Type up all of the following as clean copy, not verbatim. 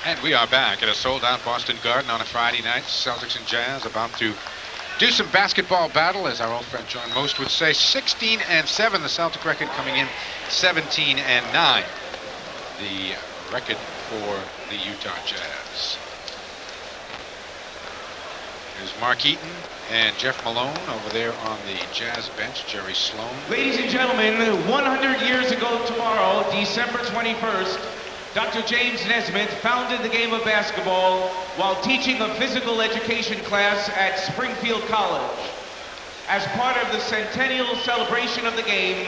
And we are back at a sold-out Boston Garden on a Friday night. Celtics and Jazz about to do some basketball battle, as our old friend John Most would say. 16-7, the Celtic record coming in 17-9. The record for the Utah Jazz. There's Mark Eaton and Jeff Malone over there on the Jazz bench. Jerry Sloan. Ladies and gentlemen, 100 years ago tomorrow, December 21st, Dr. James Nesmith founded the game of basketball while teaching a physical education class at Springfield College. As part of the centennial celebration of the game,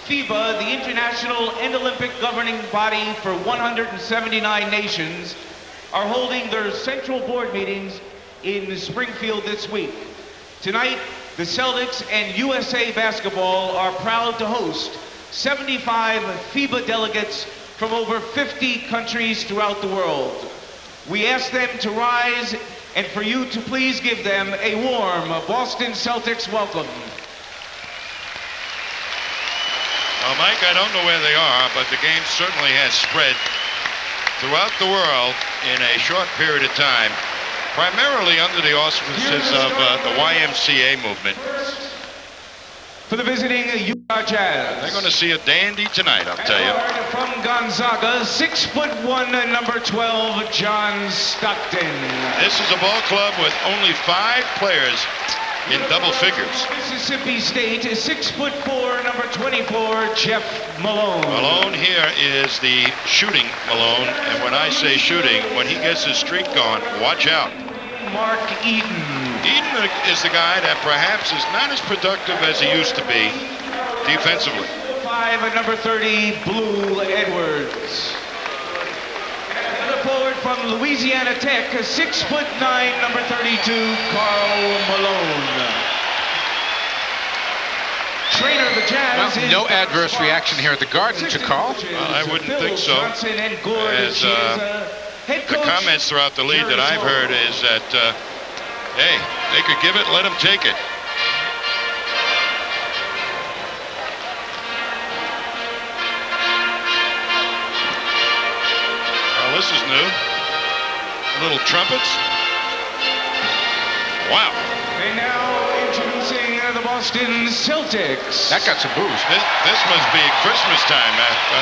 FIBA, the international and Olympic governing body for 179 nations, are holding their central board meetings in Springfield this week. Tonight, the Celtics and USA Basketball are proud to host 75 FIBA delegates from over 50 countries throughout the world. We ask them to rise and for you to please give them a warm Boston Celtics welcome. Well, Mike, I don't know where they are, but the game certainly has spread throughout the world in a short period of time, primarily under the auspices of the YMCA movement. For the visiting Utah Jazz. They're going to see a dandy tonight, I'll tell you. From Gonzaga, 6'1", number 12, John Stockton. This is a ball club with only 5 players in double figures. Mississippi State, 6'4", number 24, Jeff Malone. Malone here is the shooting Malone, and when I say shooting, when he gets his streak going, watch out. Mark Eaton. Eaton is the guy that perhaps is not as productive as he used to be defensively. 5 and number 30, Blue Edwards. Another forward from Louisiana Tech, 6'9", number 32, Karl Malone. Trainer of the Jazz. Well, no adverse reaction here at the Garden to Karl. Well, I wouldn't think so. Johnson and Gord, As the comments throughout the league that I've heard is that, hey, they could give it, let them take it. Well, this is new. Little trumpets. Wow. And now introducing the Boston Celtics. That got some booze. This must be Christmas time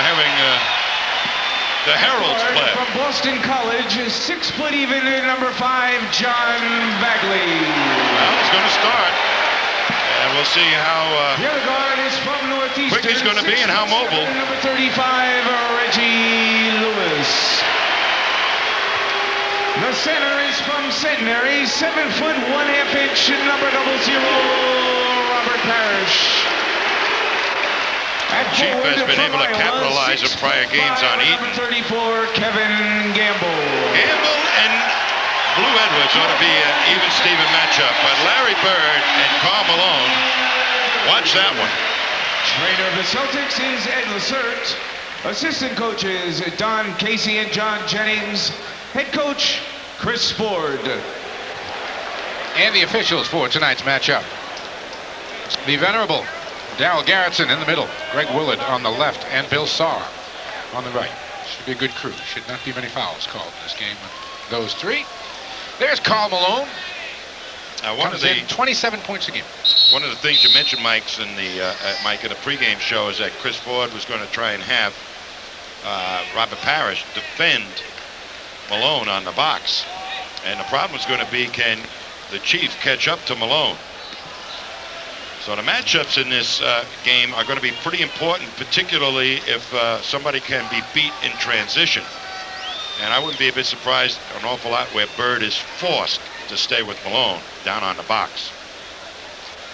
having the Herald's play. From Boston College, 6 foot even, number 5, John Bagley. Well, he's going to start. And we'll see how the other guard is from Northeastern. quick he's going to be and how mobile. Number 35, Reggie Lewis. The center is from Centenary, 7 foot 1/2 inch, number 00, Robert Parrish. Chief has been able to capitalize on prior games on Eaton. Number 34, Kevin Gamble. Gamble and Blue Edwards ought to be an even Steven matchup, but Larry Bird and Karl Malone, watch that one. Trainer of the Celtics is Ed Lacerte. Assistant coaches Don Casey and John Jennings. Head coach Chris Ford. And the officials for tonight's matchup. The venerable Darryl Garrettson in the middle, Greg Willard on the left, and Bill Saar on the right. Should be a good crew. Should not be many fouls called in this game with those 3. There's Karl Malone. One of the 27 points a game. One of the things you mentioned, Mike, in the pregame show is that Chris Ford was going to try and have Robert Parrish defend Malone on the box, and the problem is going to be, can the Chief catch up to Malone? So the matchups in this game are going to be pretty important, particularly if somebody can be beat in transition. And I wouldn't be a bit surprised an awful lot where Bird is forced to stay with Malone down on the box.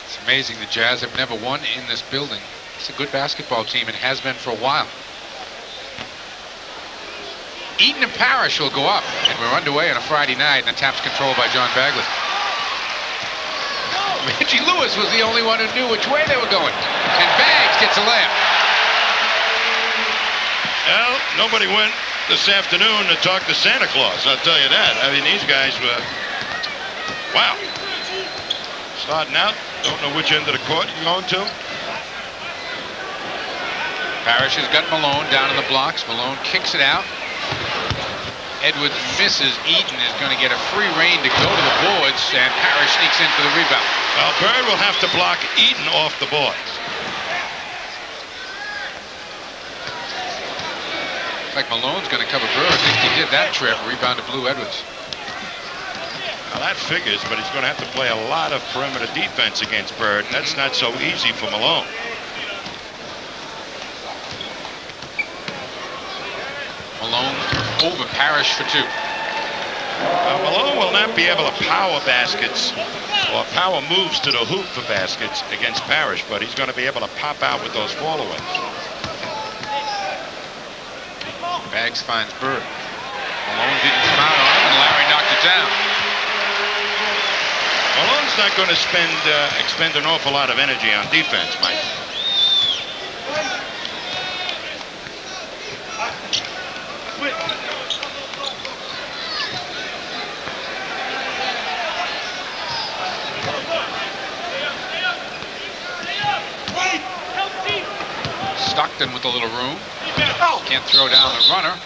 It's amazing the Jazz have never won in this building. It's a good basketball team and has been for a while. Eaton and Parrish will go up, and we're underway on a Friday night, and the tap's controlled by John Bagley. Reggie Lewis was the only one who knew which way they were going, and Bags gets a layup. Well, nobody went this afternoon to talk to Santa Claus, I'll tell you that. I mean, these guys were, wow. Starting out, don't know which end of the court you're going to. Parrish has got Malone down in the blocks. Malone kicks it out. Edwards misses. Eaton is going to get a free rein to go to the boards, and Parrish sneaks in for the rebound. Well, Bird will have to block Eaton off the boards. Looks like Malone's going to cover Bird. I think he did that trip. Rebound to Blue Edwards. Well, that figures, but he's going to have to play a lot of perimeter defense against Bird. That's not so easy for Malone. Malone over Parrish for 2. Malone will not be able to power baskets or power moves to the hoop for baskets against Parrish, but he's going to be able to pop out with those fallaways. Baggs finds Bird. Malone didn't come out on him, and Larry knocked it down. Malone's not going to expend an awful lot of energy on defense, Mike. Stockton with a little room. Can't throw down the runner.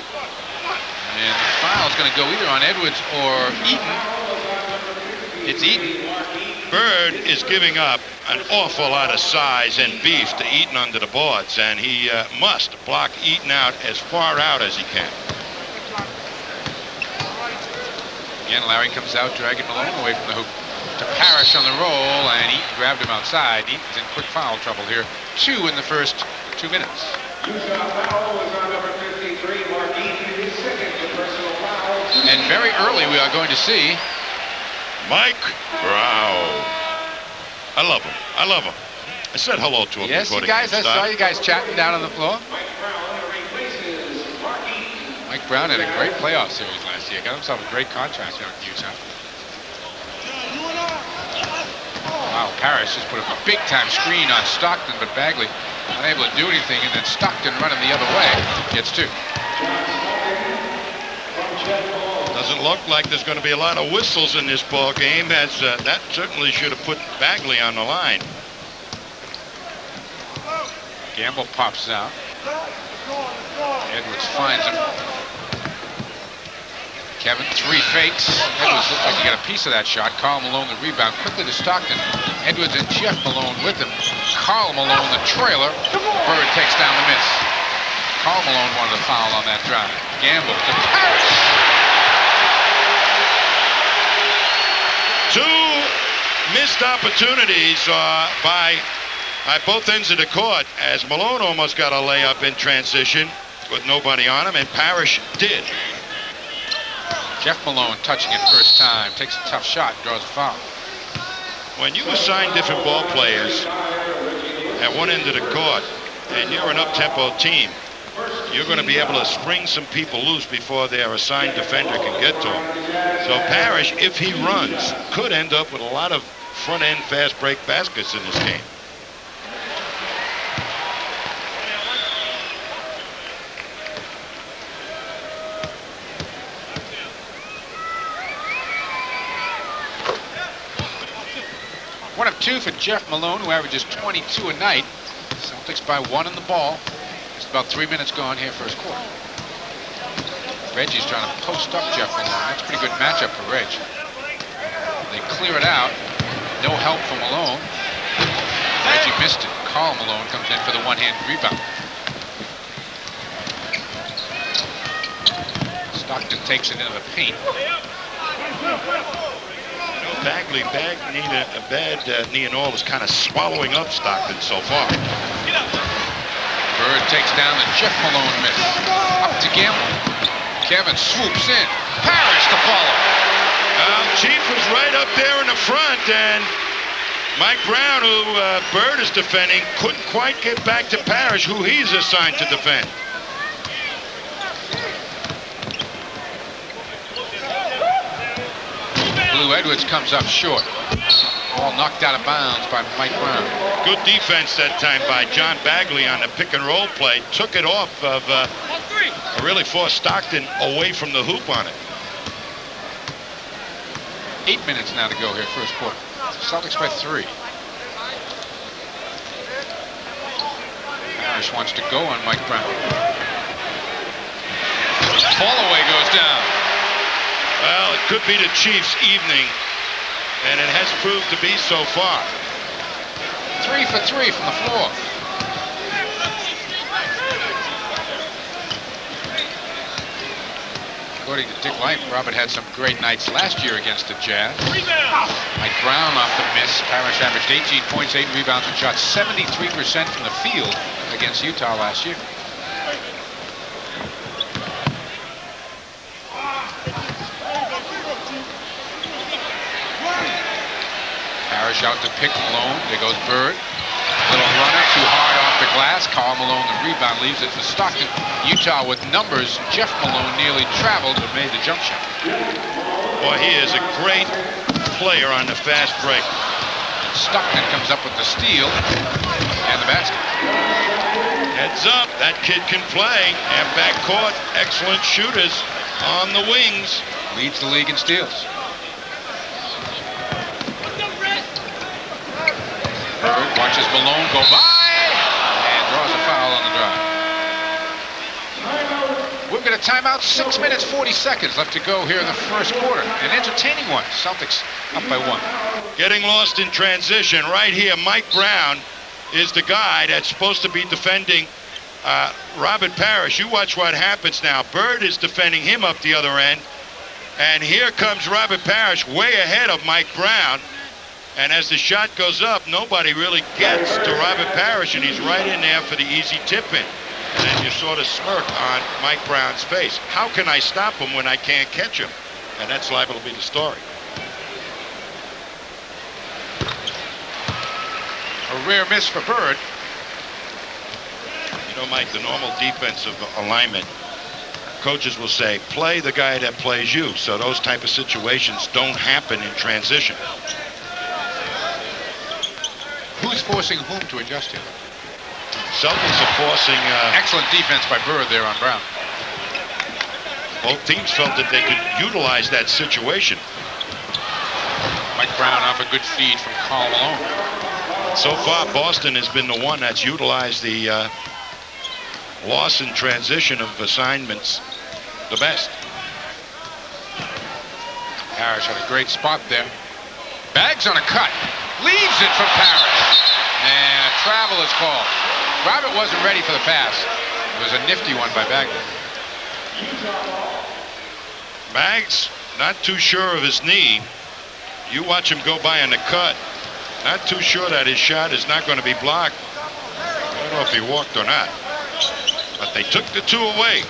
And the foul is going to go either on Edwards or Eaton. It's Eaton. Bird is giving up an awful lot of size and beef to Eaton under the boards, and he must block Eaton out as far out as he can. Again, Larry comes out, dragging Malone away from the hoop to Parrish on the roll, and Eaton grabbed him outside. Eaton's in quick foul trouble here. 2 in the first 2 minutes. And very early we are going to see Mike Brown. I love him. I love him. I said hello to him. Yes, before you the guys, game I saw started. you guys chatting down on the floor. Mike Brown had a great playoff series last year. Got himself a great contract out in Utah. Wow, Parrish just put up a big-time screen on Stockton, but Bagley unable to do anything, and then Stockton running the other way gets 2. Doesn't look like there's going to be a lot of whistles in this ball game, as that certainly should have put Bagley on the line. Gamble pops out. Edwards finds him. Kevin, 3 fakes. Edwards looks like he got a piece of that shot. Karl Malone the rebound quickly to Stockton. Edwards and Jeff Malone with him. Karl Malone the trailer. Bird takes down the miss. Karl Malone wanted a foul on that drive. Gamble to Parrish. 2 missed opportunities by both ends of the court, as Malone almost got a layup in transition with nobody on him, and Parrish did. Jeff Malone touching it first time, takes a tough shot, draws a foul. When you assign different ball players at one end of the court, and you're an up-tempo team, you're going to be able to spring some people loose before their assigned defender can get to them. So Parrish, if he runs, could end up with a lot of front-end fast break baskets in this game. One of 2 for Jeff Malone, who averages 22 a night. Celtics by 1 in the ball. Just about 3 minutes gone here, first quarter. Reggie's trying to post up Jeff Malone. That's a pretty good matchup for Reg. They clear it out. No help from Malone. Reggie missed it. Karl Malone comes in for the one-hand rebound. Stockton takes it into the paint. Bagley need a bad knee and all is kind of swallowing up Stockton so far. Bird takes down the Jeff Malone miss. Up to Gamble. Kevin swoops in. Parrish to follow. Chief was right up there in the front, and Mike Brown, who Bird is defending, couldn't quite get back to Parrish, who he's assigned to defend. Blue Edwards comes up short. Ball knocked out of bounds by Mike Brown. Good defense that time by John Bagley on the pick and roll play. Took it off of really forced Stockton away from the hoop on it. 8 minutes now to go here, first quarter. Celtics by 3. Parrish wants to go on Mike Brown. Fallaway goes down. could be the Chiefs' evening, and it has proved to be so far. 3 for 3 from the floor. According to Dick Light, Robert had some great nights last year against the Jazz. Mike Brown off the miss. Parrish averaged 18 points, 8 rebounds, and shot 73% from the field against Utah last year. Parrish out to pick Malone. There goes Bird. Little runner, too hard off the glass. Karl Malone, the rebound, leaves it for Stockton. Utah with numbers. Jeff Malone nearly traveled but made the jump shot. Boy, he is a great player on the fast break. Stockton comes up with the steal and the basket. Heads up, that kid can play. And back court, excellent shooters on the wings. Leads the league in steals. Bird watches Malone go by and draws a foul on the drive. We've got a timeout, 6 minutes, 40 seconds left to go here in the first quarter. An entertaining one. Celtics up by 1. Getting lost in transition right here. Mike Brown is the guy that's supposed to be defending Robert Parrish. You watch what happens now. Bird is defending him up the other end. And here comes Robert Parrish way ahead of Mike Brown. And as the shot goes up, nobody really gets to Robert Parrish, and he's right in there for the easy tip-in. And then you sort of smirk on Mike Brown's face. How can I stop him when I can't catch him? And that's liable to be the story. A rare miss for Bird. You know, Mike, the normal defensive alignment, coaches will say, play the guy that plays you. So those type of situations don't happen in transition. Who's forcing whom to adjust here? Celtics are forcing... Excellent defense by Bird there on Brown. Both teams felt that they could utilize that situation. Mike Brown off a good feed from Karl Malone. So far, Boston has been the one that's utilized the loss in transition of assignments the best. Parrish had a great spot there. Baggs on a cut. Leaves it for Parrish. And a travel is called. Robert wasn't ready for the pass. It was a nifty one by Baggs. Baggs, not too sure of his knee. You watch him go by on the cut. Not too sure that his shot is not going to be blocked. I don't know if he walked or not. But they took the 2 away.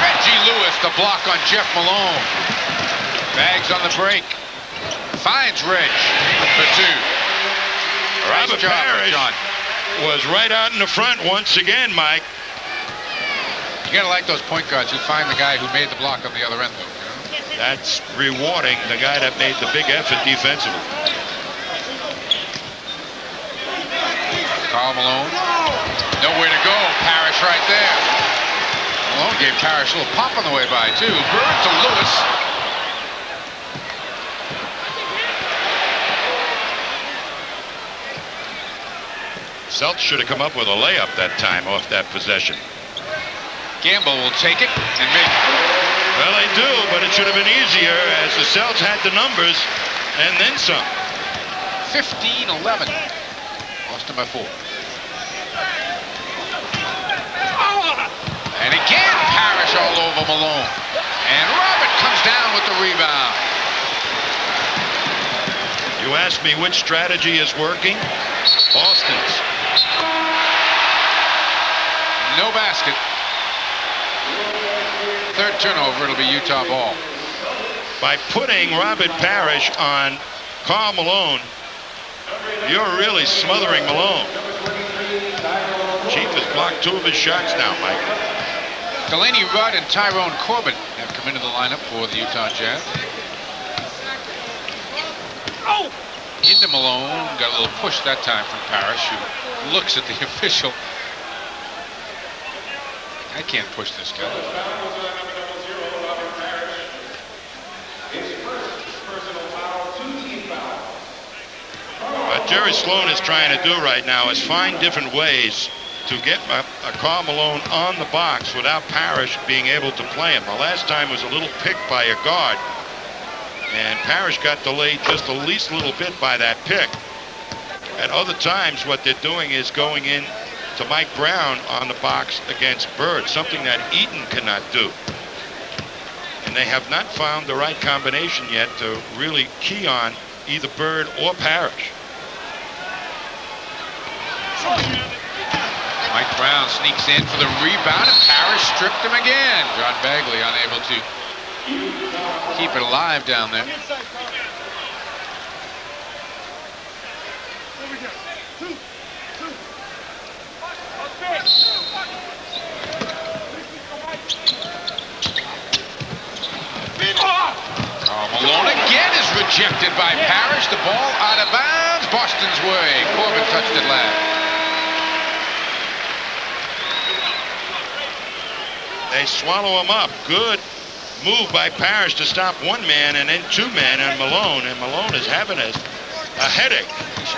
Reggie Lewis, the block on Jeff Malone. Baggs on the break. Finds Reg for 2. Robert Parrish was right out in the front once again, Mike. You gotta like those point guards who find the guy who made the block on the other end, though. You know? That's rewarding the guy that made the big effort defensively. Karl Malone. Nowhere to go. Parrish right there. Malone gave Parrish a little pop on the way by, too. Bird to Lewis. Celtics should have come up with a layup that time off that possession. Gamble will take it and make it. Well, they do, but it should have been easier as the Celtics had the numbers and then some. 15-11. Boston by 4. And again, Parrish all over Malone. And Robert comes down with the rebound. You ask me which strategy is working? Boston's. No basket. Third turnover, it'll be Utah ball. By putting Robert Parrish on Karl Malone, you're really smothering Malone. Chief has blocked 2 of his shots now, Mike. Delaney Rudd and Tyrone Corbin have come into the lineup for the Utah Jazz. Into Malone, got a little push that time from Parrish, who looks at the official. I can't push this guy. What Jerry Sloan is trying to do right now is find different ways to get Karl Malone on the box without Parrish being able to play him. The last time was a little pick by a guard, and Parrish got delayed just the least little bit by that pick. At other times, what they're doing is going in to Mike Brown on the box against Bird, something that Eaton cannot do. And they have not found the right combination yet to really key on either Bird or Parrish. Mike Brown sneaks in for the rebound, and Parrish stripped him again. John Bagley unable to keep it alive down there. Malone again is rejected by Parrish. The ball out of bounds, Boston's way. Corbin touched it last. They swallow him up. Good move by Parrish to stop one man and then two men on Malone. And Malone is having a headache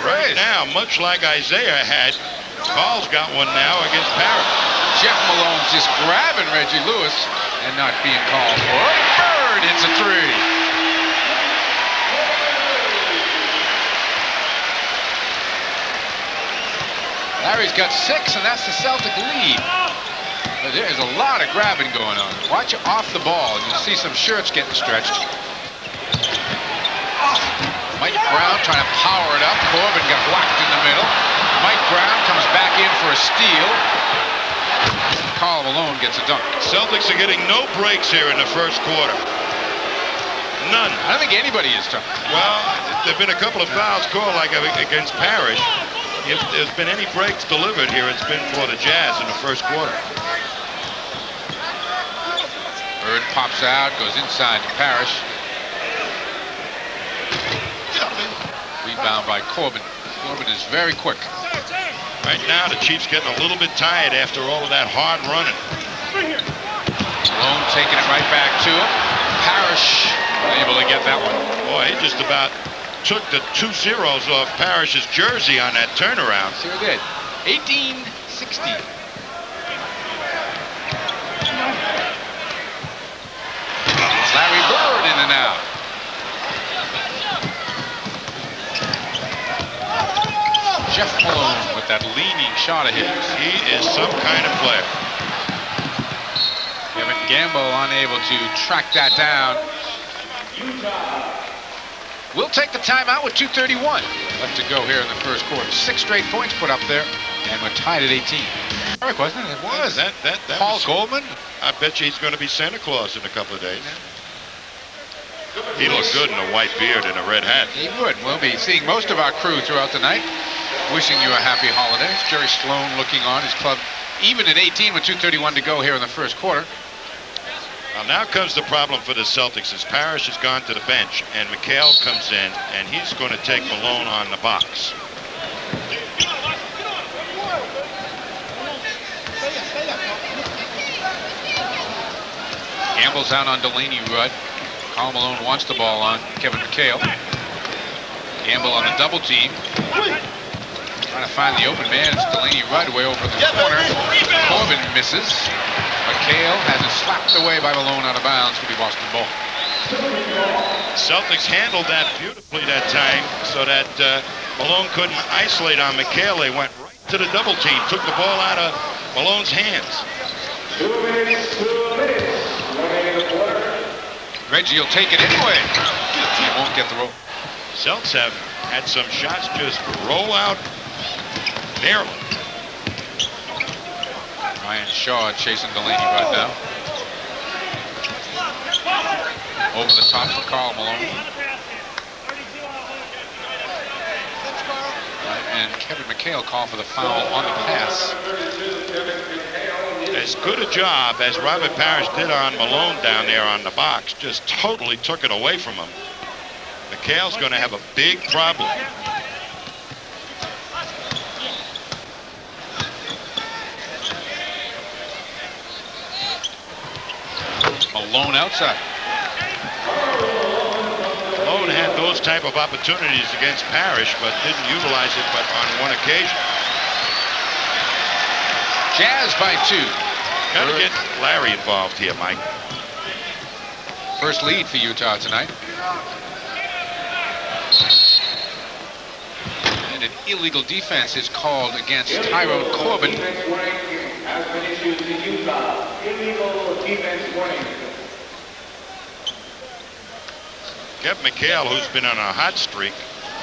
right now, much like Isaiah had. Carl's got one now against Parrish. Jeff Malone's just grabbing Reggie Lewis and not being called for. Bird hits a three. Larry's got 6, and that's the Celtic lead. There's a lot of grabbing going on. Watch off the ball, and you'll see some shirts getting stretched. Mike Brown trying to power it up. Corbin got whacked in the middle. Mike Brown comes back in for a steal. Karl Malone gets a dunk. Celtics are getting no breaks here in the first quarter. None. I don't think anybody is tough. Well, there have been a couple of fouls called like against Parrish. If there's been any breaks delivered here, it's been for the Jazz in the first quarter. Bird pops out, goes inside to Parrish. Rebound by Corbin. Corbin is very quick. Right now, the Chiefs getting a little bit tired after all of that hard running. Malone taking it right back to him. Parrish unable to get that one. Boy, he just about took the 2 zeros off Parrish's jersey on that turnaround. Sure did. 18-16. Larry Bird in and out. Jeff Malone with that leaning shot of his. He is some kind of player. Kevin Gamble unable to track that down. We'll take the timeout with 2:31 left to go here in the first quarter. 6 straight points put up there, and we're tied at 18. Eric, wasn't it? It was. That Paul was, Goldman. I bet you he's going to be Santa Claus in a couple of days. He looked good in a white beard and a red hat. He would. We'll be seeing most of our crew throughout the night. Wishing you a happy holidays. Jerry Sloan looking on his club even at 18 with 2:31 to go here in the first quarter. Now comes the problem for the Celtics as Parrish has gone to the bench and McHale comes in and he's going to take Malone on the box. Gamble's out on Delaney Rudd. Karl Malone wants the ball on Kevin McHale. Gamble on the double team. Trying to find the open man. It's Delaney Rudd way over the corner. Corbin misses. McHale has it slapped away by Malone out of bounds for the Boston ball. Celtics handled that beautifully that time so that Malone couldn't isolate on McHale. They went right to the double team. Took the ball out of Malone's hands. 2 minutes. Reggie will take it anyway. He won't get the roll. Celtics have had some shots just roll out barely. Ryan Shaw chasing Delaney right now. Over the top for Karl Malone. And Kevin McHale called for the foul on the pass. As good a job as Robert Parrish did on Malone down there on the box, just totally took it away from him. McHale's going to have a big problem. Malone outside. Malone had those type of opportunities against Parrish, but didn't utilize it but on one occasion. Jazz by 2. Got to get Larry involved here, Mike. First lead for Utah tonight. And an illegal defense is called against Tyrone Corbin. Has been issued to Utah. Illegal defense warning. Kevin McHale, who's been on a hot streak,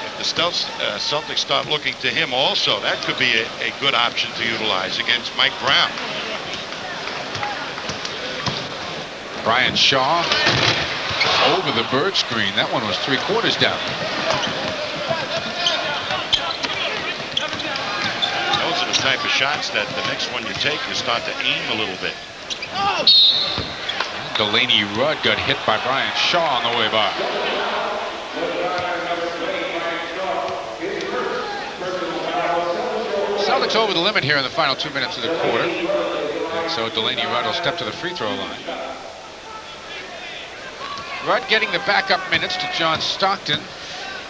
if the Celtics start looking to him also, that could be a good option to utilize against Mike Brown. Brian Shaw over the Bird screen. That one was 3/4 down. Those are the type of shots that the next one you take, you start to aim a little bit. Delaney Rudd got hit by Brian Shaw on the way by. Celtics over the limit here in the final 2 minutes of the quarter. And so Delaney Rudd will step to the free throw line. Rudd getting the backup minutes to John Stockton.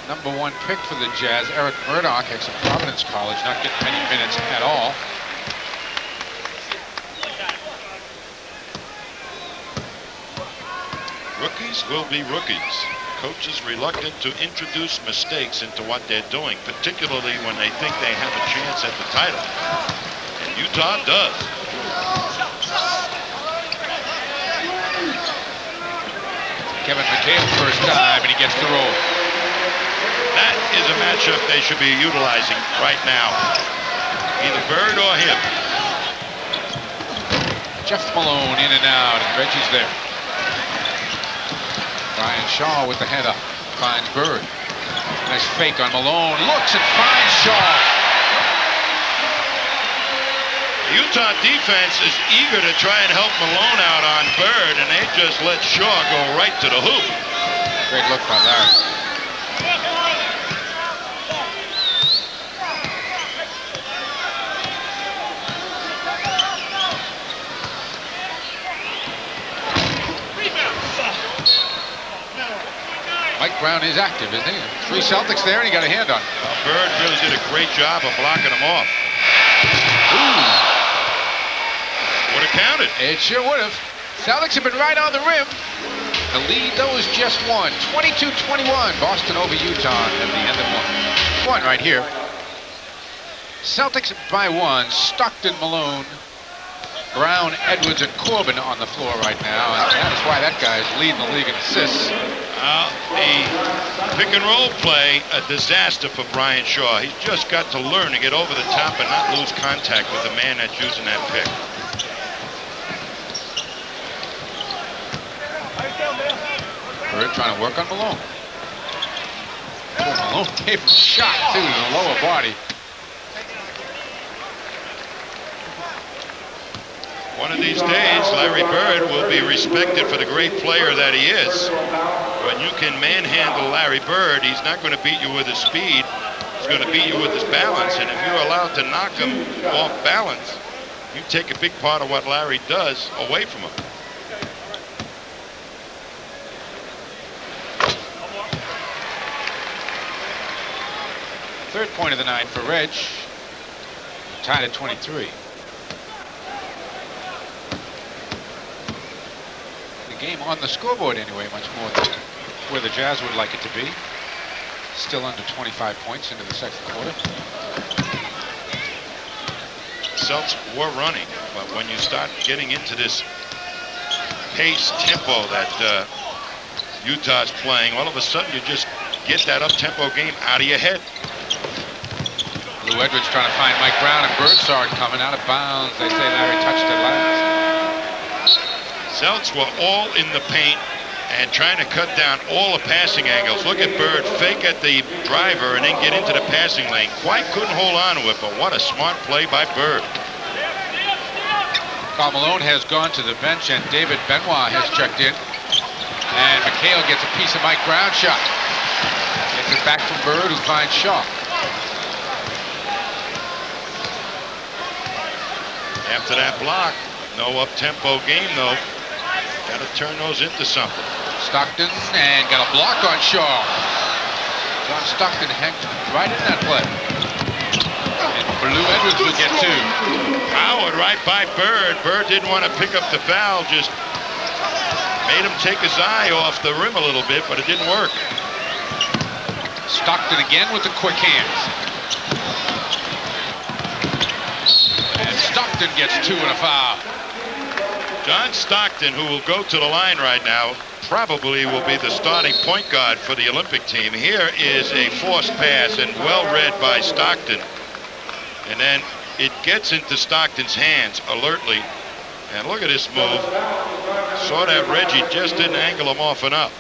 #1 pick for the Jazz, Eric Murdoch, ex of Providence College, not getting many minutes at all. Rookies will be rookies. Coaches reluctant to introduce mistakes into what they're doing, particularly when they think they have a chance at the title. And Utah does. Kevin McHale first time, and he gets the roll. That is a matchup they should be utilizing right now. Either Bird or him. Jeff Malone in and out, and Reggie's there. Brian Shaw with the header, finds Bird. Nice fake on Malone, looks and finds Shaw. The Utah defense is eager to try and help Malone out on Bird, and they just let Shaw go right to the hoop. Great look by Larry. Mike Brown is active, isn't he? 3 Celtics there, and he got a hand on it. Bird really did a great job of blocking him off. Would have counted. It sure would have. Celtics have been right on the rim. The lead, though, is just 1. 22-21. Boston over Utah at the end of one right here. Celtics by 1. Stockton, Malone, Brown, Edwards, and Corbin on the floor right now. And that is why that guy is leading the league in assists. The pick and roll play, a disaster for Brian Shaw. He's just got to learn to get over the top and not lose contact with the man that's using that pick. Bird trying to work on Malone. Malone gave him a shot, too, to the lower body. One of these days, Larry Bird will be respected for the great player that he is. When you can manhandle Larry Bird, he's not going to beat you with his speed. He's going to beat you with his balance. And if you're allowed to knock him off balance, you take a big part of what Larry does away from him. Third point of the night for Reg. Tied at 23. The game on the scoreboard anyway, much more than where the Jazz would like it to be. Still under 25 points into the second quarter. Celtics were running, but when you start getting into this pace tempo that Utah's playing, all of a sudden you just get that up-tempo game out of your head. Lou Edwards trying to find Mike Brown, and Bird saw it coming out of bounds. They say Larry touched it last. Celtics were all in the paint and trying to cut down all the passing angles. Look at Bird fake at the driver and then get into the passing lane. Quite couldn't hold on to it, but what a smart play by Bird. Karl Malone has gone to the bench, and David Benoit has checked in. And McHale gets a piece of Mike Brown shot. Gets it back from Bird, who finds Shaw. After that block, no up-tempo game, though. Got to turn those into something. Stockton, and got a block on Shaw. John Stockton hanged right in that play. And Lou Edwards will get 2. Power forward right by Bird. Bird didn't want to pick up the foul, just made him take his eye off the rim a little bit, but it didn't work. Stockton again with the quick hands. And Stockton gets 2 and a foul. John Stockton, who will go to the line right now, probably will be the starting point guard for the Olympic team. Here is a forced pass and well read by Stockton. And then it gets into Stockton's hands alertly. And look at this move. Saw that Reggie just didn't angle him off enough.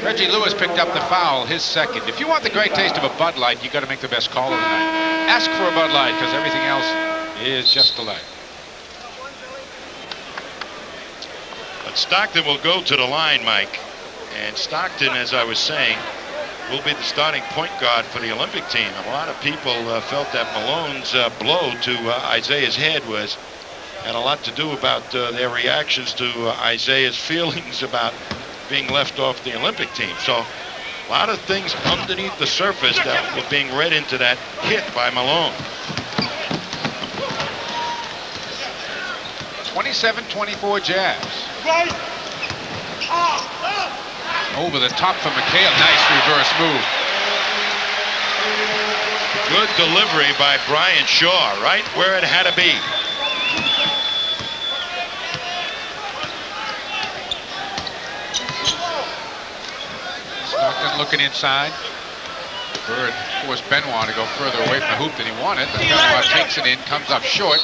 Reggie Lewis picked up the foul, his second. If you want the great taste of a Bud Light, you got to make the best call of the night. Ask for a Bud Light, because everything else is just a light. But Stockton will go to the line, Mike. And Stockton, as I was saying, will be the starting point guard for the Olympic team. A lot of people felt that Malone's blow to Isaiah's head had a lot to do about their reactions to Isaiah's feelings about being left off the Olympic team. So a lot of things underneath the surface that were being read into that hit by Malone. 27-24 Jazz. Over the top for McHale. Nice reverse move. Good delivery by Brian Shaw, right where it had to be. Stockton looking inside. Bird forced Benoit to go further away from the hoop than he wanted. But Benoit takes it in, comes up short.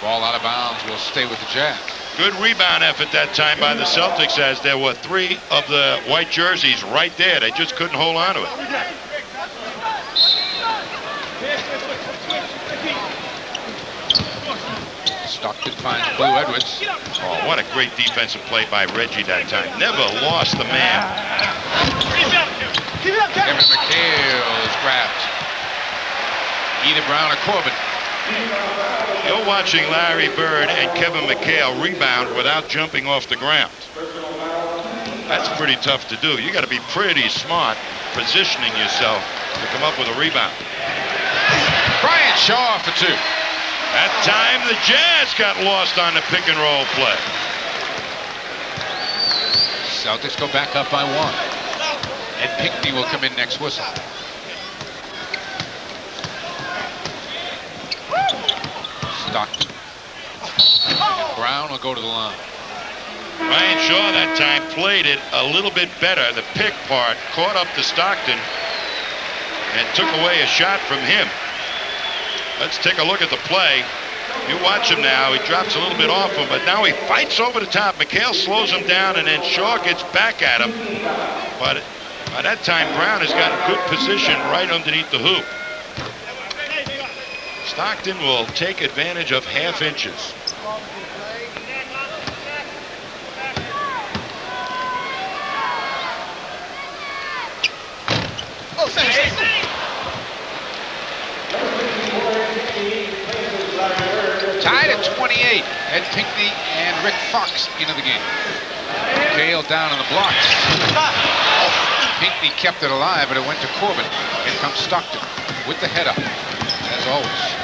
Ball out of bounds, will stay with the Jazz. Good rebound effort that time by the Celtics, as there were 3 of the white jerseys right there. They just couldn't hold on to it. Stockton finds Blue Edwards. Oh, what a great defensive play by Reggie that time. Never lost the man. Kevin McHale is grabbed. Either Brown or Corbin. You're watching Larry Bird and Kevin McHale rebound without jumping off the ground. That's pretty tough to do. You got to be pretty smart positioning yourself to come up with a rebound. Brian Shaw for 2. That time the Jazz got lost on the pick and roll play. Celtics go back up by 1. And Pinckney will come in next whistle. Stockton. And Brown will go to the line. Brian Shaw that time played it a little bit better. The pick part caught up to Stockton and took away a shot from him. Let's take a look at the play. You watch him now. He drops a little bit off him, but now he fights over the top. McHale slows him down, and then Shaw gets back at him. But by that time, Brown has got a good position right underneath the hoop. Stockton will take advantage of half inches. Tied at 28. Ed Pinckney and Rick Fox into the game. Gale down on the blocks. Pinckney kept it alive, but it went to Corbin. Here comes Stockton with the head up, as always.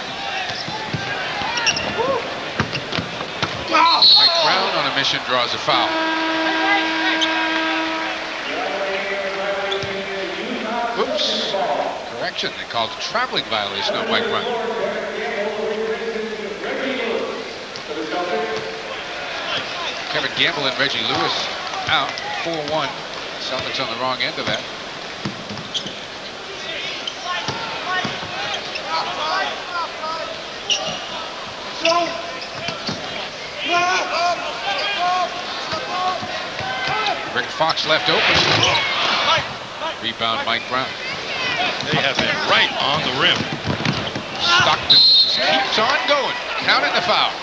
Mike Brown on a mission draws a foul. Oops. Correction, they called a traveling violation on Mike Brown. Kevin Gamble and Reggie Lewis out, 4-1. Celtics on the wrong end of that. Rick Fox left open. Rebound Mike Brown. They have been right on the rim. Stockton just keeps on going. Counting the foul.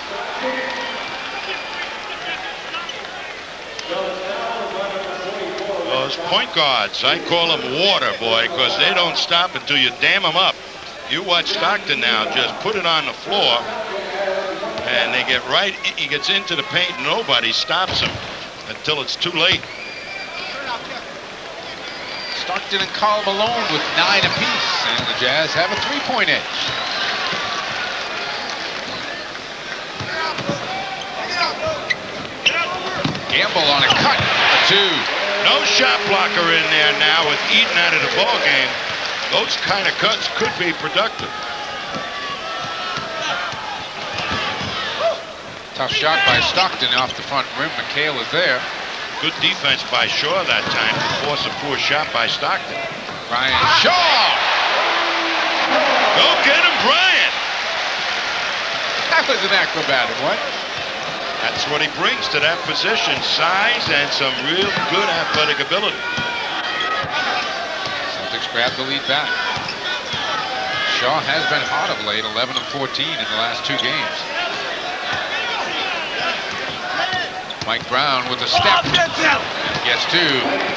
Those point guards, I call them water, boy, because they don't stop until you dam them up. You watch Stockton now just put it on the floor, and they get right, he gets into the paint, nobody stops him until it's too late. Stockton and Karl Malone with 9 apiece, and the Jazz have a 3-point edge. Gamble on a cut for 2. No shot blocker in there now with Eden out of the ball game. Those kind of cuts could be productive. Tough shot by Stockton off the front rim. McHale is there. Good defense by Shaw that time to force a poor shot by Stockton. Brian Shaw! Go get him, Brian! That was an acrobatic one. That's what he brings to that position. Size and some real good athletic ability. Celtics grab the lead back. Shaw has been hot of late, 11 of 14 in the last 2 games. Mike Brown with a step. Gets 2.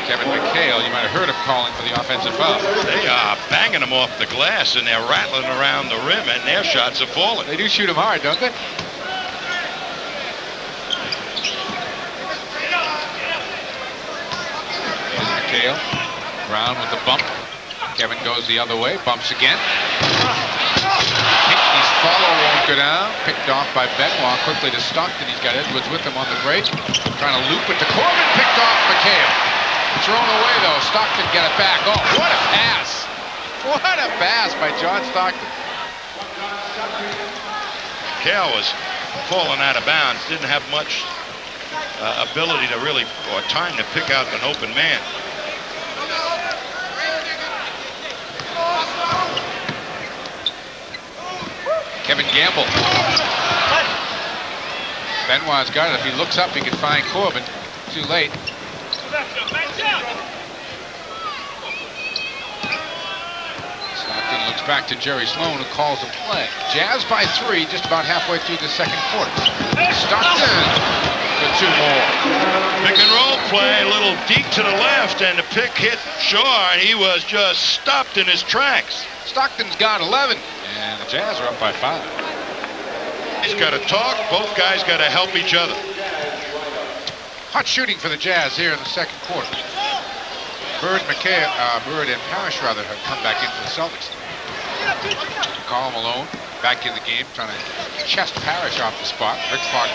Kevin McHale, you might have heard him calling for the offensive foul. They are banging them off the glass and they're rattling around the rim and their shots are falling. They do shoot them hard, don't they? Here's McHale. Brown with the bump. Kevin goes the other way, bumps again. Hickney's follow won't go down. Picked off by Benoit. Quickly to Stockton. He's got Edwards with him on the break. Trying to loop it to Corbin. Picked off McHale. Thrown away though. Stockton got it back. Oh, what a pass. What a pass by John Stockton. McHale was falling out of bounds. Didn't have much ability to really, or time to pick out an open man. Kevin Gamble. Benoit's got it. If he looks up, he can find Corbin. Too late. Stockton looks back to Jerry Sloan, who calls a play. Jazz by 3, just about halfway through the second quarter. Stockton for 2 more. Pick and roll play, a little deep to the left, and the pick hit Shaw, and he was just stopped in his tracks. Stockton's got 11, and the Jazz are up by 5. He's got to talk. Both guys got to help each other. Hot shooting for the Jazz here in the second quarter. Bird and Parrish rather have come back in for the Celtics. Karl Malone back in the game, trying to chest Parrish off the spot. Rick Fox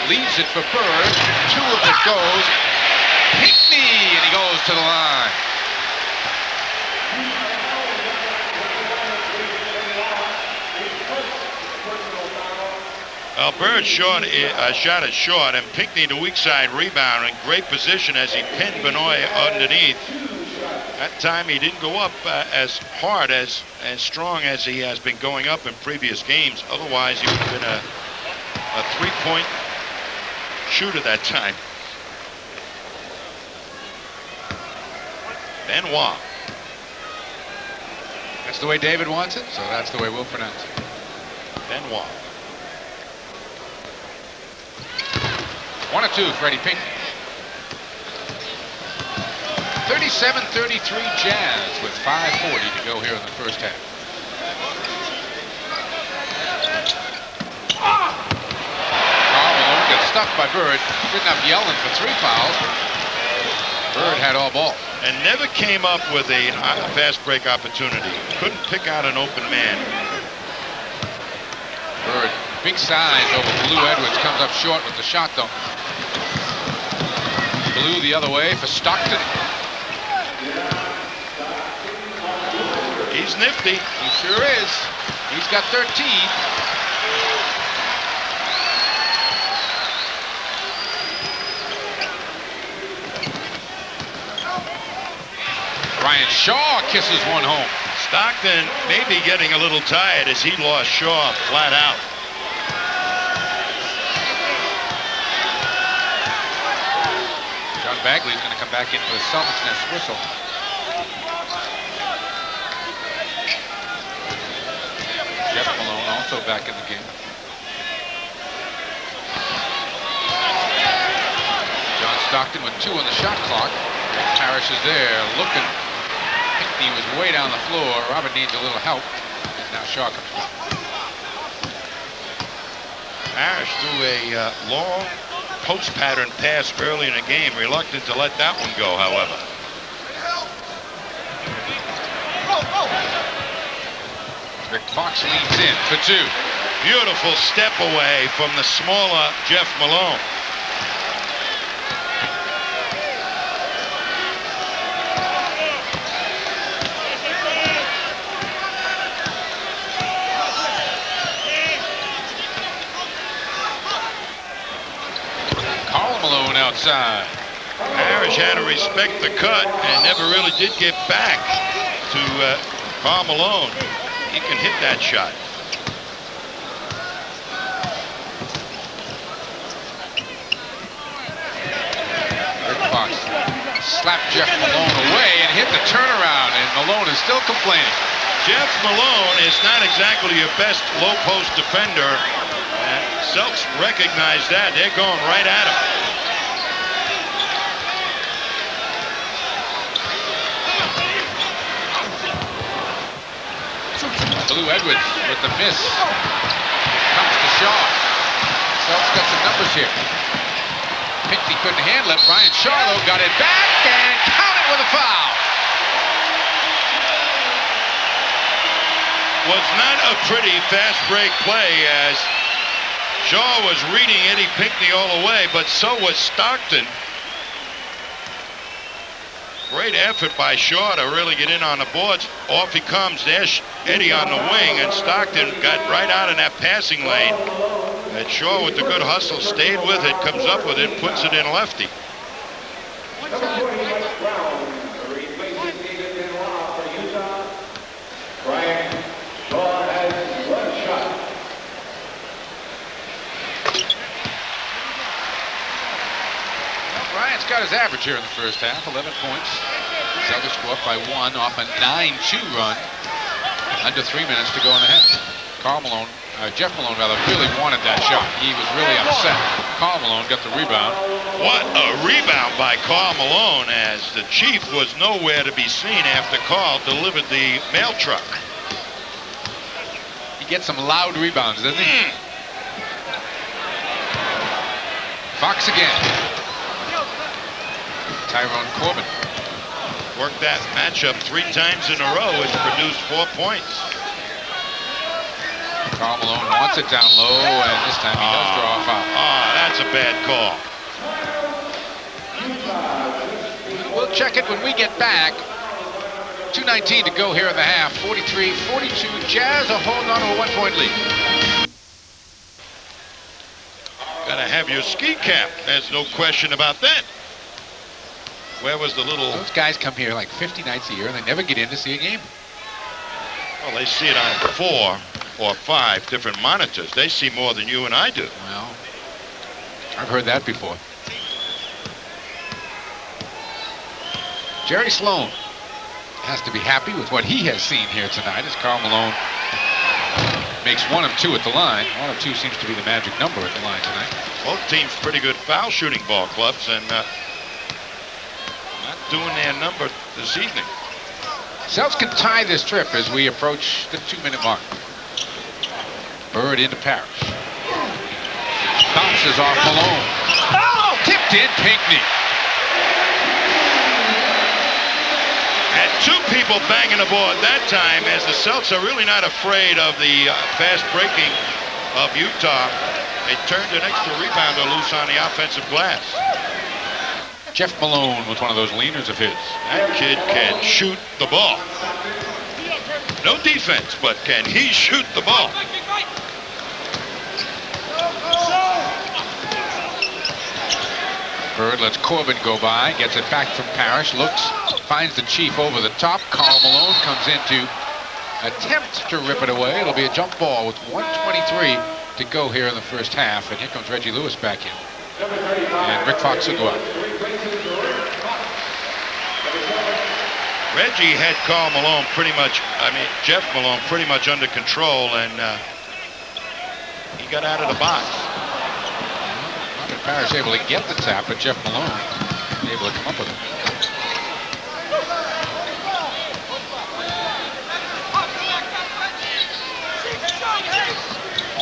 leaves it for Bird. 2 of it goes. Hickney, and he goes to the line. Well, Bird shot it short, and Pinckney, the weak side rebound, in great position as he pinned Benoit underneath. That time he didn't go up as hard as strong as he has been going up in previous games. Otherwise, he would have been a 3-point shooter that time. Benoit. That's the way David wants it, so that's the way we'll pronounce it. Benoit. 1 or 2, Freddie Pinckney. 37-33 Jazz with 5:40 to go here in the first half. Karl Malone gets stuffed by Bird. Didn't have Yellen for 3 fouls. Bird had all ball. And never came up with a fast break opportunity. Couldn't pick out an open man. Bird, big size over Blue Edwards, comes up short with the shot though. Blue the other way for Stockton. He's nifty. He sure is. He's got 13. Brian Shaw kisses one home. Stockton may be getting a little tired as he lost Shaw flat out. John Bagley's going to come back in for the Celtics next whistle. Jeff Malone also back in the game. John Stockton with 2 on the shot clock. Parrish is there looking. Hickney was way down the floor. Robert needs a little help. And now Shaw comes back. Parrish threw a long post pattern pass early in the game. Reluctant to let that one go, however. Rick Fox leads in for 2. Beautiful step away from the smaller Jeff Malone. outside. Parrish had to respect the cut and never really did get back to Karl Malone. He can hit that shot. Rick Fox slapped Jeff Malone away and hit the turnaround, and Malone is still complaining. Jeff Malone is not exactly your best low post defender. Celtics recognize that. They're going right at him. Lou Edwards with the miss. Comes to Shaw. Celtics got some numbers here. Pinckney couldn't handle it. Brian Shaw, though, got it back and counted with a foul. Was not a pretty fast break play as Shaw was reading Eddie Pinckney all the way, but so was Stockton. Great effort by Shaw to really get in on the boards. Off he comes. There's Eddie on the wing, and Stockton got right out in that passing lane. And Shaw, with the good hustle, stayed with it, comes up with it, puts it in lefty. Bryant's got his average here in the first half, 11 points. Celtics go up by 1 off a 9-2 run. Under 3 minutes to go in the half. Jeff Malone really wanted that shot. He was really upset. Karl Malone got the rebound. What a rebound by Karl Malone, as the Chief was nowhere to be seen after Karl delivered the mail truck. He gets some loud rebounds, doesn't he? Fox again. Tyrone Corbin. Worked that matchup 3 times in a row. It's produced 4 points. Karl Malone wants it down low, and this time he does draw a foul. That's a bad call. We'll check it when we get back. 2:19 to go here in the half. 43-42. Jazz are holding on to a 1-point lead. Gotta have your ski cap. There's no question about that. Where was the little... Those guys come here like 50 nights a year, and they never get in to see a game. Well, they see it on 4 or 5 different monitors. They see more than you and I do. Well, I've heard that before. Jerry Sloan has to be happy with what he has seen here tonight as Karl Malone makes 1 of 2 at the line. 1 of 2 seems to be the magic number at the line tonight. Both teams pretty good foul shooting ball clubs, and not doing their number this evening. Celtics can tie this trip as we approach the 2-minute mark. Bird into Parrish. Bounces off Malone. Oh, tipped in Pinckney. Had 2 people banging the ball at that time, as the Celtics are really not afraid of the fast breaking of Utah. They turned an extra rebounder loose on the offensive glass. Jeff Malone was one of those leaners of his. That kid can shoot the ball. No defense, but can he shoot the ball? Bird lets Corbin go by, gets it back from Parrish, looks, finds the Chief over the top. Karl Malone comes in to attempt to rip it away. It'll be a jump ball with 1:23 to go here in the first half, and here comes Reggie Lewis back in. And Rick Fox will go out. Reggie had Karl Malone Jeff Malone pretty much under control, and he got out of the box. Robert Parrish able to get the tap, but Jeff Malone able to come up with it.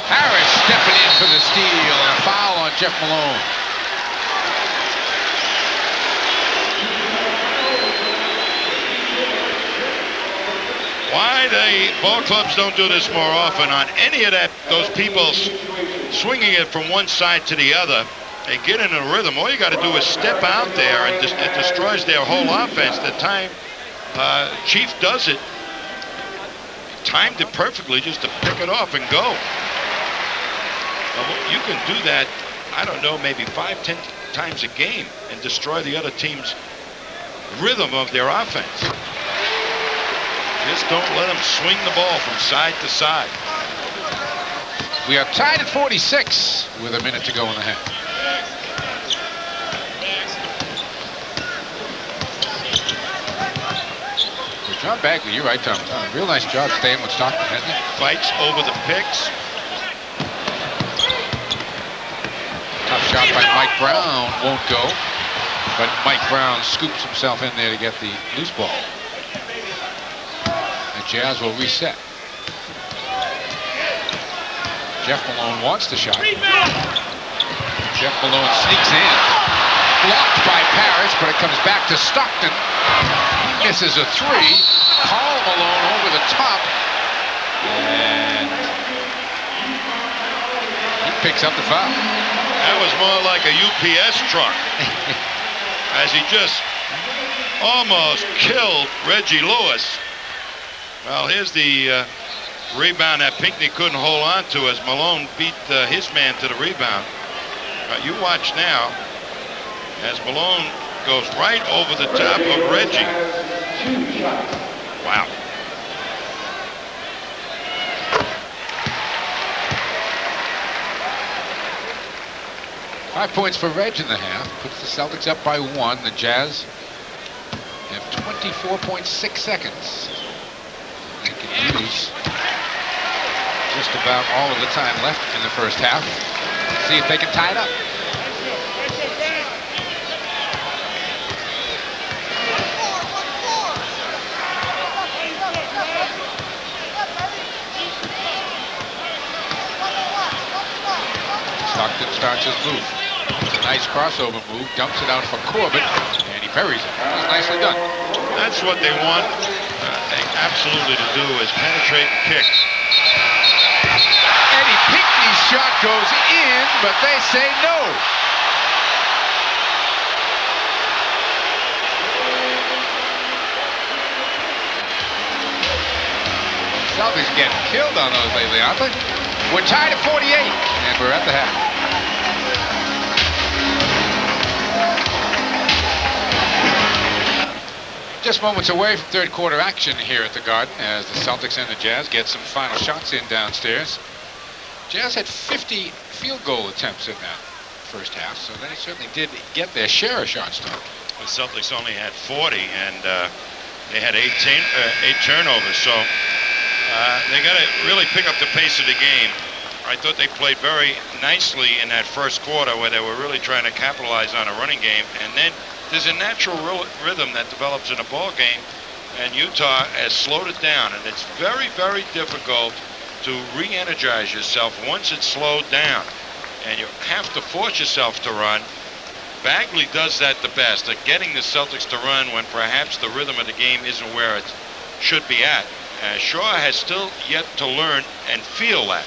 Parrish stepping in for the steal, and a foul on Jeff Malone. Why the ball clubs don't do this more often on any of those people swinging it from one side to the other, they get in a rhythm. All you got to do is step out there, and it destroys their whole offense. The time Chief does it, timed it perfectly just to pick it off and go. You can do that, I don't know, maybe 5, 10 times a game and destroy the other team's rhythm of their offense. Just don't let them swing the ball from side to side. We are tied at 46 with a minute to go in the half. Well, John Bagley, you're right, Tom. Done a real nice job staying with Stockton, hasn't he? Fights over the picks. Tough shot by Mike Brown, won't go. But Mike Brown scoops himself in there to get the loose ball. The Jazz will reset. Jeff Malone wants the shot. Jeff Malone sneaks in. Blocked by Parrish, but it comes back to Stockton. He misses a three. Karl Malone over the top. And he picks up the foul. That was more like a UPS truck. As he just almost killed Reggie Lewis. Well, here's the rebound that Pinckney couldn't hold on to as Malone beat his man to the rebound. You watch now as Malone goes right over the top of Reggie. Wow. Five points for Reg in the half. Puts the Celtics up by one. The Jazz have 24.6 seconds. They can use just about all of the time left in the first half. See if they can tie it up. Stockton starts his move. It's a nice crossover move, dumps it out for Corbett, and he buries it. That was nicely done. That's what they want absolutely to do, is penetrate and kick. Eddie Pinckney's shot goes in, but they say no. Celtics getting killed on those lately, aren't they? We're tied at 48, and we're at the half. Just moments away from third quarter action here at the Garden as the Celtics and the Jazz get some final shots in downstairs. Jazz had 50 field goal attempts in that first half, so they certainly did get their share of shots, Tom. The Celtics only had 40, and they had eight turnovers, so they got to really pick up the pace of the game. I thought they played very nicely in that first quarter where they were really trying to capitalize on a running game, and then there's a natural rhythm that develops in a ball game, and Utah has slowed it down, and it's very, very difficult to re-energize yourself once it's slowed down, and you have to force yourself to run. Bagley does that the best, at getting the Celtics to run when perhaps the rhythm of the game isn't where it should be at. Shaw has still yet to learn and feel that.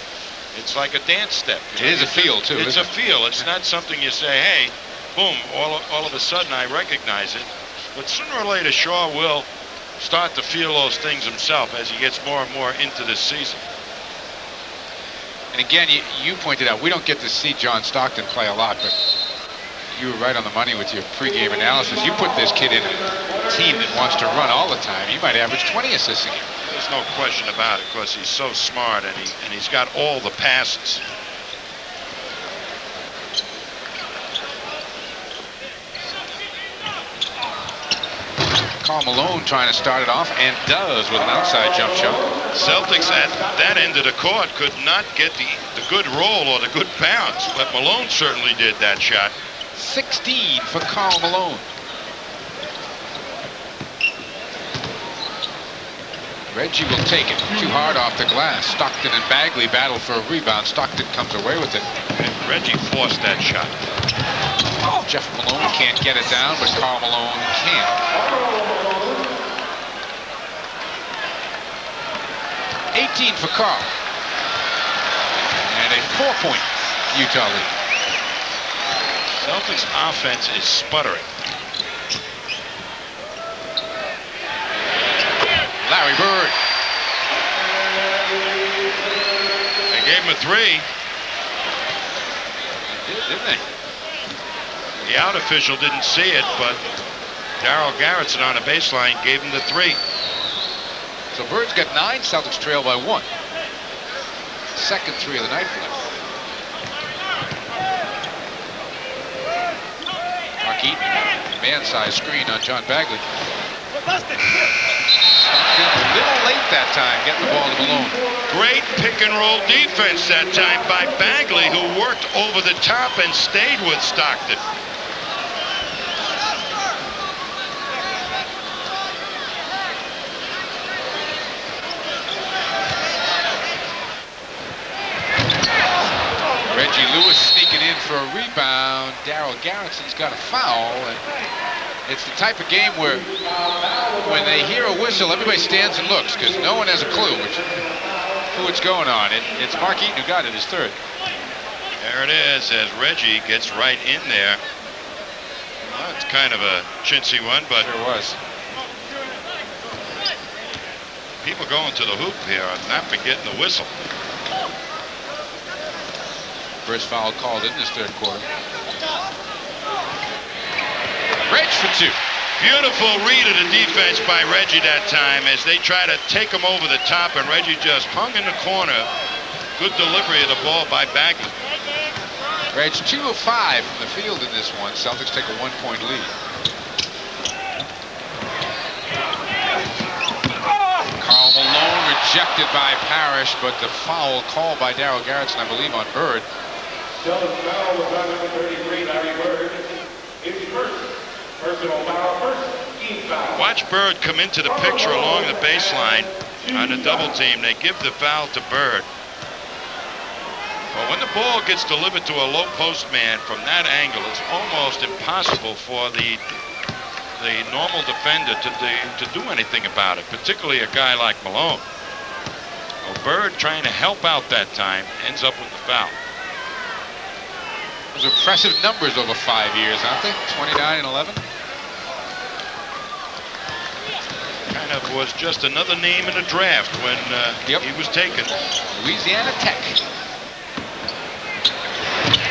It's like a dance step. It is a feel, too. It's a feel. It's not something you say, hey, boom, all of a sudden I recognize it. But sooner or later, Shaw will start to feel those things himself as he gets more and more into this season. And again, you pointed out, we don't get to see John Stockton play a lot, but you were right on the money with your pregame analysis. You put this kid in a team that wants to run all the time. He might average 20 assists a game. There's no question about it, because he's so smart, and he's got all the passes. Karl Malone trying to start it off, and does with an outside jump shot. Celtics at that end of the court could not get the good roll or the good bounce, but Malone certainly did that shot. 16 for Karl Malone. Reggie will take it. Too hard off the glass. Stockton and Bagley battle for a rebound. Stockton comes away with it. And Reggie forced that shot. Jeff Malone can't get it down, but Karl Malone can. $18 for Karl. And a 4-point Utah lead. Celtics offense is sputtering. Larry Bird. They gave him a three. They did, didn't they? The out official didn't see it, but Darryl Garrettson on the baseline gave him the 3. So Bird's got 9. Celtics trail by 1. Second 3 of the night for them. Mark Eaton, man-sized screen on John Bagley. Stockton a little late that time, getting the ball to Malone. Great pick-and-roll defense that time by Bagley, who worked over the top and stayed with Stockton. Reggie Lewis sneaking in for a rebound. Darryl Garrettson's got a foul, and it's the type of game where when they hear a whistle, everybody stands and looks because no one has a clue who it's going on. It's Mark Eaton who got it, his 3rd. There it is as Reggie gets right in there. Well, it's kind of a chintzy one, but sure was. People going to the hoop here are not forgetting the whistle. First foul called in this 3rd quarter. Reg for 2. Beautiful read of the defense by Reggie that time as they try to take him over the top, and Reggie just hung in the corner. Good delivery of the ball by Bagley. Reg 2 of 5 from the field in this one. Celtics take a 1-point lead. Karl Malone rejected by Parrish, but the foul called by Darryl Garrettson, I believe, on Bird. Celtics foul was on number 33, Larry Bird. It's first personal foul, first team foul. Watch Bird come into the picture along the baseline on the double team. They give the foul to Bird. But when the ball gets delivered to a low post man from that angle, it's almost impossible for the normal defender to do anything about it, particularly a guy like Malone. Well, Bird, trying to help out that time, ends up with the foul. Those are impressive numbers over 5 years, aren't they? 29 and 11. Kind of was just another name in the draft when he was taken. Louisiana Tech.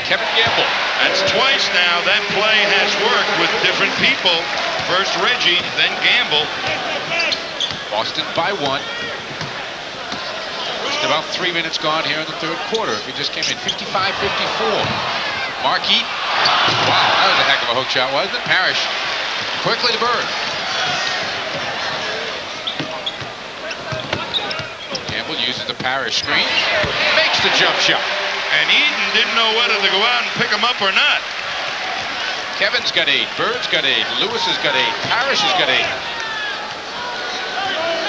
Kevin Gamble. That's twice now that play has worked with different people. First Reggie, then Gamble. Boston by 1. Just about 3 minutes gone here in the 3rd quarter. If he just came in 55-54. Mark Eaton. Wow, that was a heck of a hook shot, wasn't it? Parrish. Quickly to Bird. Gamble uses the Parrish screen. Makes the jump shot. And Eaton didn't know whether to go out and pick him up or not. Kevin's got 8. Bird's got 8. Lewis has got 8. Parrish has got 8.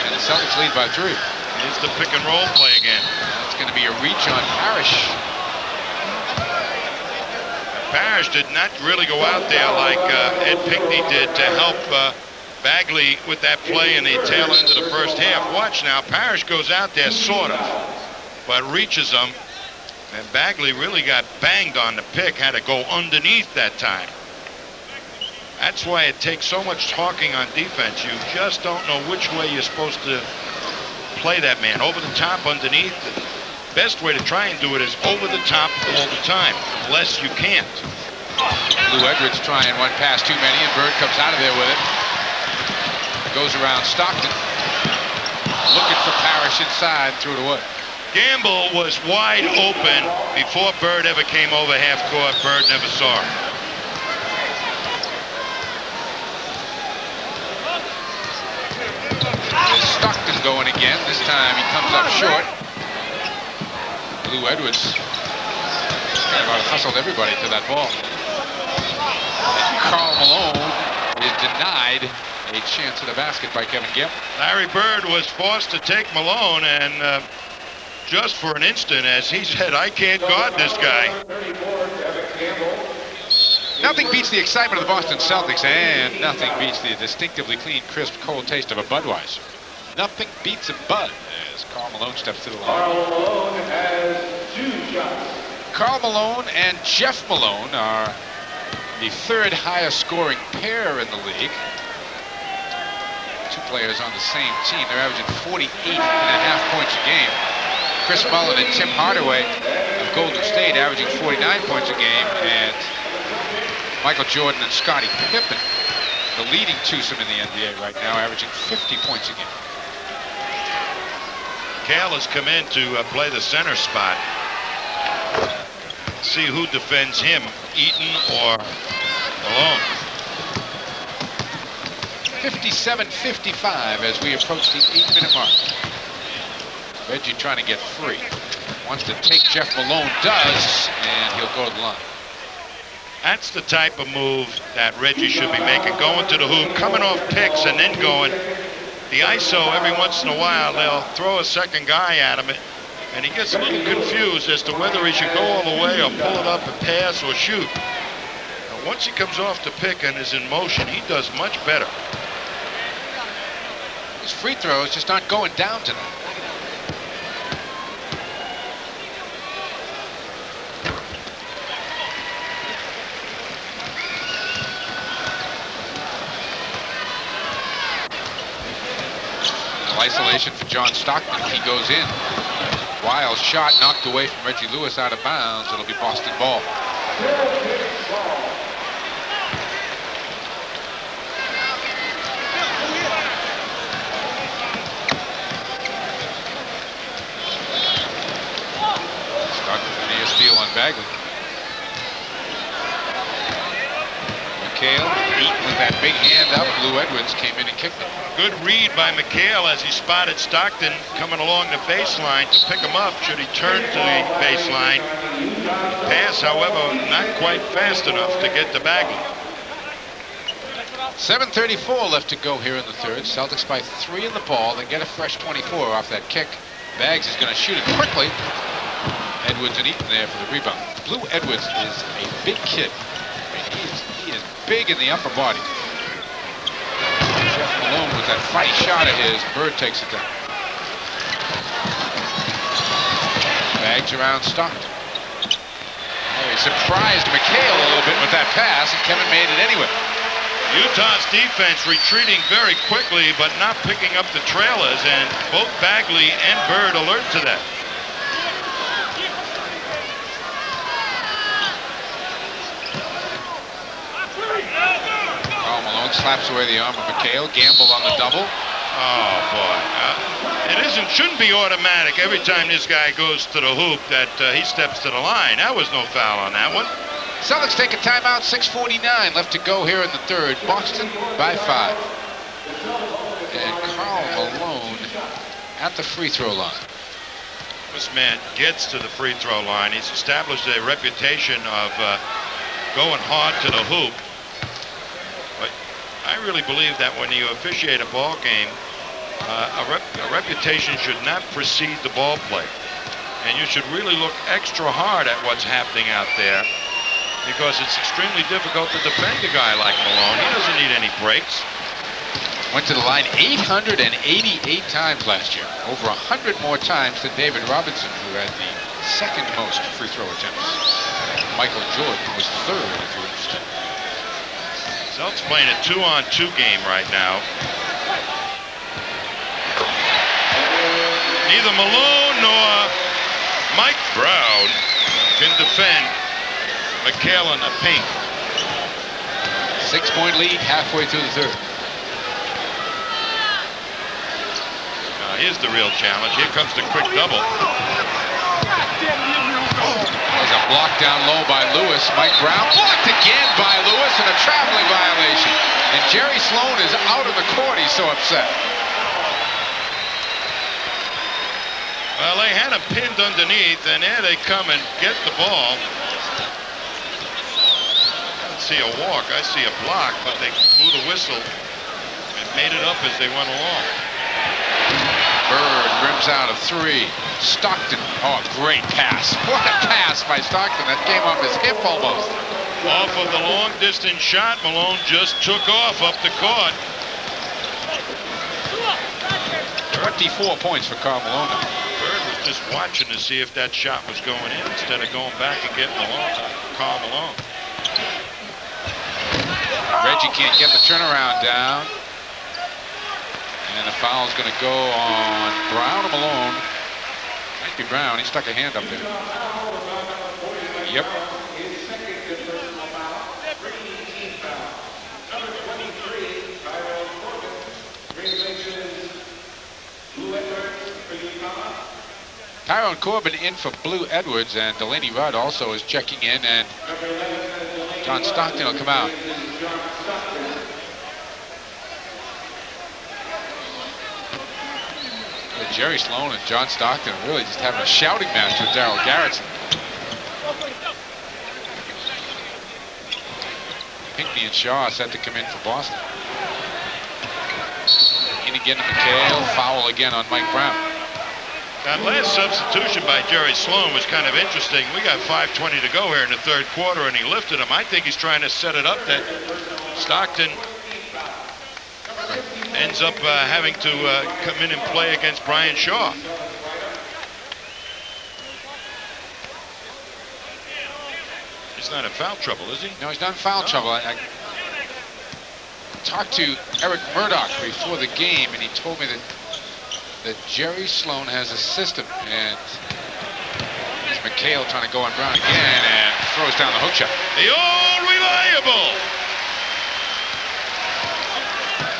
And the Celtics lead by 3. Here's the pick and roll play again. That's going to be a reach on Parrish. Parrish did not really go out there like Ed Pinckney did to help Bagley with that play in the tail end of the first half. Watch now, Parrish goes out there sort of, but reaches him, and Bagley really got banged on the pick, had to go underneath that time. That's why it takes so much talking on defense. You just don't know which way you're supposed to play that man, over the top, underneath. Best way to try and do it is over the top all the time, unless you can't. Lou Edwards trying one pass too many, and Bird comes out of there with it. Goes around Stockton. Looking for Parrish inside, threw it away. Gamble was wide open before Bird ever came over half court. Bird never saw him. Stockton going again. This time he comes up short. Lou Edwards kind of out-hustled everybody to that ball. And Karl Malone is denied a chance at a basket by Kevin Gamble. Larry Bird was forced to take Malone, and just for an instant, as he said, I can't guard this guy. Nothing beats the excitement of the Boston Celtics, and nothing beats the distinctively clean, crisp, cold taste of a Budweiser. Nothing beats a Bud as Karl Malone steps to the line. Karl Malone has 2 shots. Karl Malone and Jeff Malone are the 3rd highest scoring pair in the league. 2 players on the same team. They're averaging 48.5 points a game. Chris Mullin and Tim Hardaway of Golden State averaging 49 points a game, and Michael Jordan and Scottie Pippen, the leading twosome in the NBA right now, averaging 50 points a game. Cale has come in to play the center spot. See who defends him, Eaton or Malone. 57-55 as we approach the 8-minute mark. Reggie trying to get free. Wants to take Jeff Malone, does, and he'll go to the line. That's the type of move that Reggie should be making, going to the hoop, coming off picks and then going. The ISO, every once in a while, they'll throw a second guy at him, and he gets a little confused as to whether he should go all the way or pull it up and pass or shoot. Now, once he comes off the pick and is in motion, he does much better. His free throws just aren't going down tonight. Isolation for John Stockton. He goes in. Wild shot knocked away from Reggie Lewis out of bounds. It'll be Boston ball. Stockton with a steal on Bagley. McHale beaten with that big hand up. Lou Edwards came in and kicked it. Good read by McHale as he spotted Stockton coming along the baseline to pick him up should he turn to the baseline. Pass, however, not quite fast enough to get to Bagley. 7:34 left to go here in the third. Celtics by 3 in the ball. They get a fresh 24 off that kick. Baggs is going to shoot it quickly. Edwards and Eaton there for the rebound. Blue Edwards is a big kid. I mean, he is big in the upper body. Jeff Malone with that fight shot of his. Bird takes it down. Baggs around Stockton. Oh, he surprised McHale a little bit with that pass, and Kevin made it anyway. Utah's defense retreating very quickly, but not picking up the trailers, and both Bagley and Bird alert to that. Malone slaps away the arm of McHale. Gamble on the double. Oh boy, it shouldn't be automatic every time this guy goes to the hoop that he steps to the line. That was no foul on that one. Celtics take a timeout. 6:49 left to go here in the third. Boston by 5. And Karl Malone at the free throw line. This man gets to the free throw line. He's established a reputation of going hard to the hoop. But I really believe that when you officiate a ball game, a reputation should not precede the ball play. And you should really look extra hard at what's happening out there, because it's extremely difficult to defend a guy like Malone. He doesn't need any breaks. Went to the line 888 times last year. Over 100 more times than David Robinson, who had the second most free throw attempts. Michael Jordan was third, if you're interested. Celtics playing a 2-on-2 game right now. Neither Malone nor Mike Brown can defend McHale in the paint. 6-point lead halfway through the third. Here's the real challenge. Here comes the quick double. There's a block down low by Lewis. Mike Brown blocked again by Lewis, and a traveling violation. And Jerry Sloan is out of the court. He's so upset. Well, they had him pinned underneath, and there they come and get the ball. I don't see a walk. I see a block, but they blew the whistle and made it up as they went along. Bird rims out of 3. Stockton, oh, great pass. What a pass by Stockton. That came off his hip almost. Off of the long distance shot, Malone just took off up the court. 24 points for Karl Malone. Bird was just watching to see if that shot was going in instead of going back and getting Karl Malone. Reggie can't get the turnaround down. And the foul's going to go on Brown or Malone. Might be Brown. He stuck a hand up there. Yep. Tyrone Corbin in for Blue Edwards, and Delaney Rudd also is checking in, and John Stockton will come out. Jerry Sloan and John Stockton are really just having a shouting match with Darryl Garrettson. Pinckney and Shaw set to come in for Boston. In again to McHale, foul again on Mike Brown. That last substitution by Jerry Sloan was kind of interesting. We got 5:20 to go here in the third quarter, and he lifted him. I think he's trying to set it up that Stockton ends up having to come in and play against Brian Shaw. He's not in foul trouble, is he? No, he's not in foul trouble. I talked to Eric Murdoch before the game, and he told me that Jerry Sloan has a system, and it's McHale trying to go on Brown again and throws down the hook shot. The old reliable.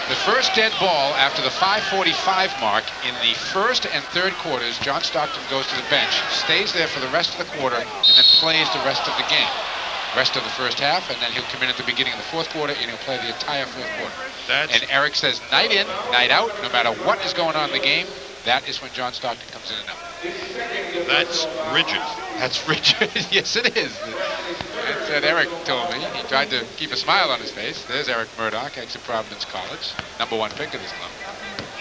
The first dead ball after the 5:45 mark in the first and third quarters. John Stockton goes to the bench, stays there for the rest of the quarter, and then plays the rest of the game. Rest of the first half, and then he'll come in at the beginning of the fourth quarter, and he'll play the entire fourth quarter. And Eric says night in, night out, no matter what is going on in the game, that is when John Stockton comes in and out. That's rigid. That's rigid. Yes, it is. That's what Eric told me. He tried to keep a smile on his face. There's Eric Murdoch, ex-Providence College, #1 pick of this club.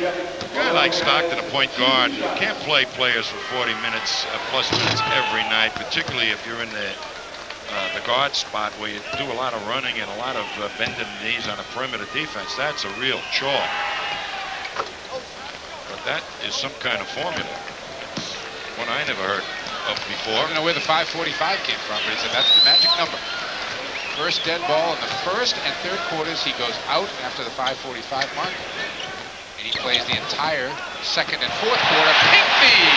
A guy like Stockton, a point guard, you can't play players for 40 minutes, plus minutes every night, particularly if you're in the guard spot where you do a lot of running and a lot of bending the knees on a perimeter defense. That's a real chore. But that is some kind of formula. One I never heard of before. I don't know where the 5:45 came from, but he said that's the magic number. First dead ball in the first and third quarters. He goes out after the 5:45 mark, and he plays the entire second and fourth quarter. Pinckney!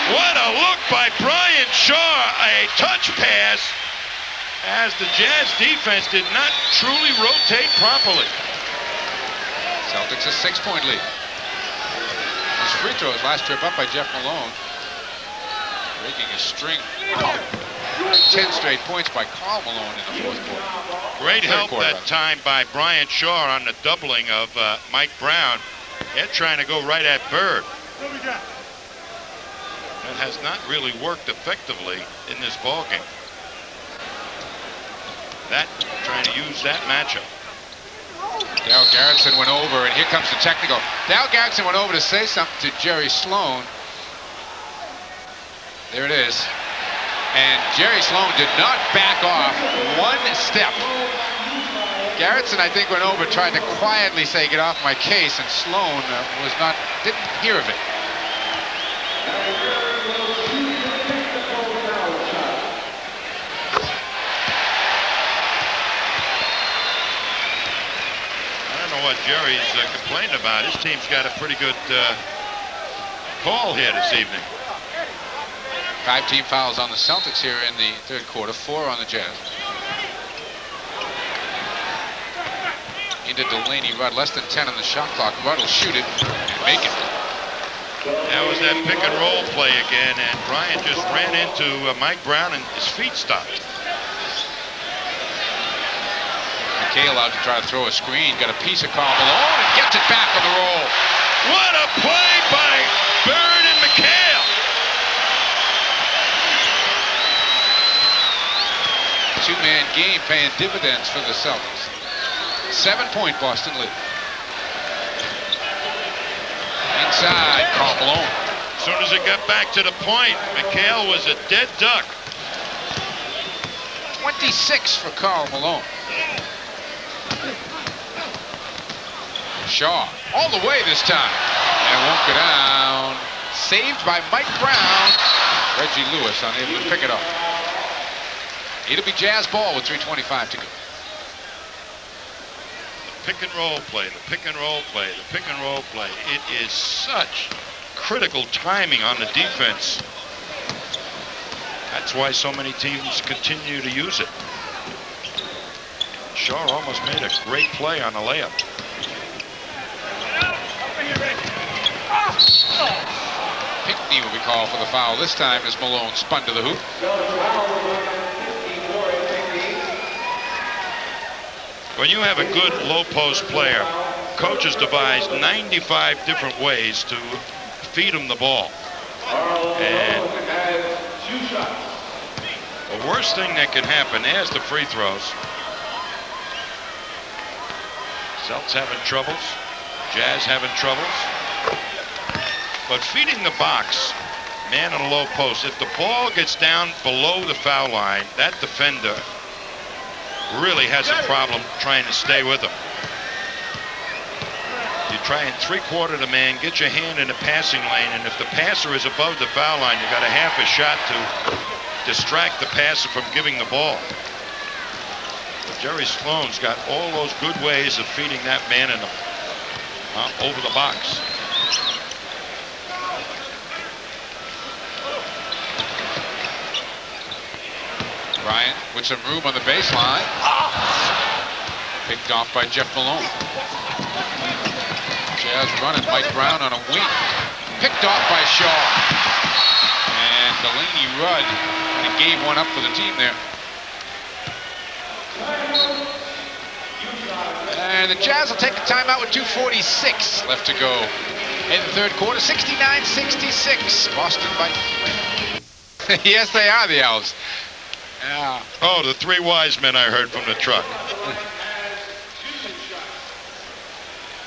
What a look by Brian Shaw, a touch pass as the Jazz defense did not truly rotate properly. Celtics a 6-point lead. His free throws last trip up by Jeff Malone. Breaking a string. 10 straight points by Karl Malone in the fourth quarter. Great help that time by Brian Shaw on the doubling of Mike Brown. They're trying to go right at Bird. That has not really worked effectively in this ballgame. That trying to use that matchup. Darryl Garrettson went over, and here comes the technical. Darryl Garrettson went over to say something to Jerry Sloan. There it is. And Jerry Sloan did not back off one step. Garrettson, I think, went over, tried to quietly say, "Get off my case," and Sloan didn't hear of it. What Jerry's complaining about. His team's got a pretty good call here this evening. 5 team fouls on the Celtics here in the third quarter, 4 on the Jazz. Into Delaney Rudd, less than 10 on the shot clock. Rudd will shoot it and make it. That was that pick and roll play again, and Bryant just ran into Mike Brown and his feet stopped. McHale out to try to throw a screen, got a piece of Karl Malone and gets it back on the roll. What a play by Bird and McHale. Two-man game paying dividends for the Celtics. 7-point Boston lead. Inside, Karl Malone. As soon as it got back to the point, McHale was a dead duck. 26 for Karl Malone. Shaw all the way this time, and it won't go down. Saved by Mike Brown. Reggie Lewis unable to pick it up. It'll be Jazz ball with 3:25 to go. The pick and roll play, the pick and roll play, the pick and roll play. It is such critical timing on the defense. That's why so many teams continue to use it. Shaw almost made a great play on the layup. Pinkney will be called for the foul this time as Malone spun to the hoop. When you have a good low post player, coaches devise 95 different ways to feed him the ball. And the worst thing that can happen, there's the free throws. Celtics having troubles. Jazz having troubles. But feeding the box, man on a low post, if the ball gets down below the foul line, that defender really has a problem trying to stay with him. You try and three-quarter the man, get your hand in the passing lane, and if the passer is above the foul line, you got a half a shot to distract the passer from giving the ball. But Jerry Sloan's got all those good ways of feeding that man in the, over the box. Bryant with some room on the baseline. Picked off by Jeff Malone. Jazz running. Mike Brown on a wing. Picked off by Shaw. And Delaney Rudd kind of gave one up for the team there. And the Jazz will take a timeout with 2:46 left to go in the third quarter. 69-66. Boston by. Yes, they are the Owls. Yeah. Oh, the three wise men I heard from the truck.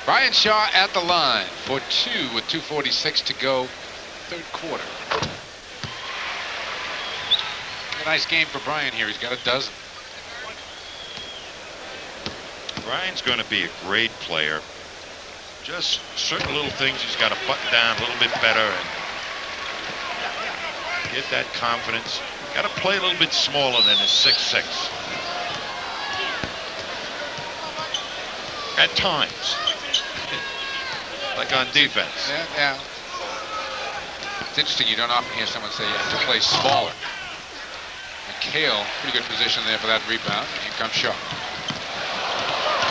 Brian Shaw at the line for two with 2:46 to go, third quarter. A nice game for Brian here. He's got a dozen. Brian's going to be a great player. Just certain little things he's got to button down a little bit better and get that confidence. Got to play a little bit smaller than his 6'6". At times. Like on defense. Yeah. It's interesting, you don't often hear someone say you have to play smaller. McHale, pretty good position there for that rebound. Here comes Shaw.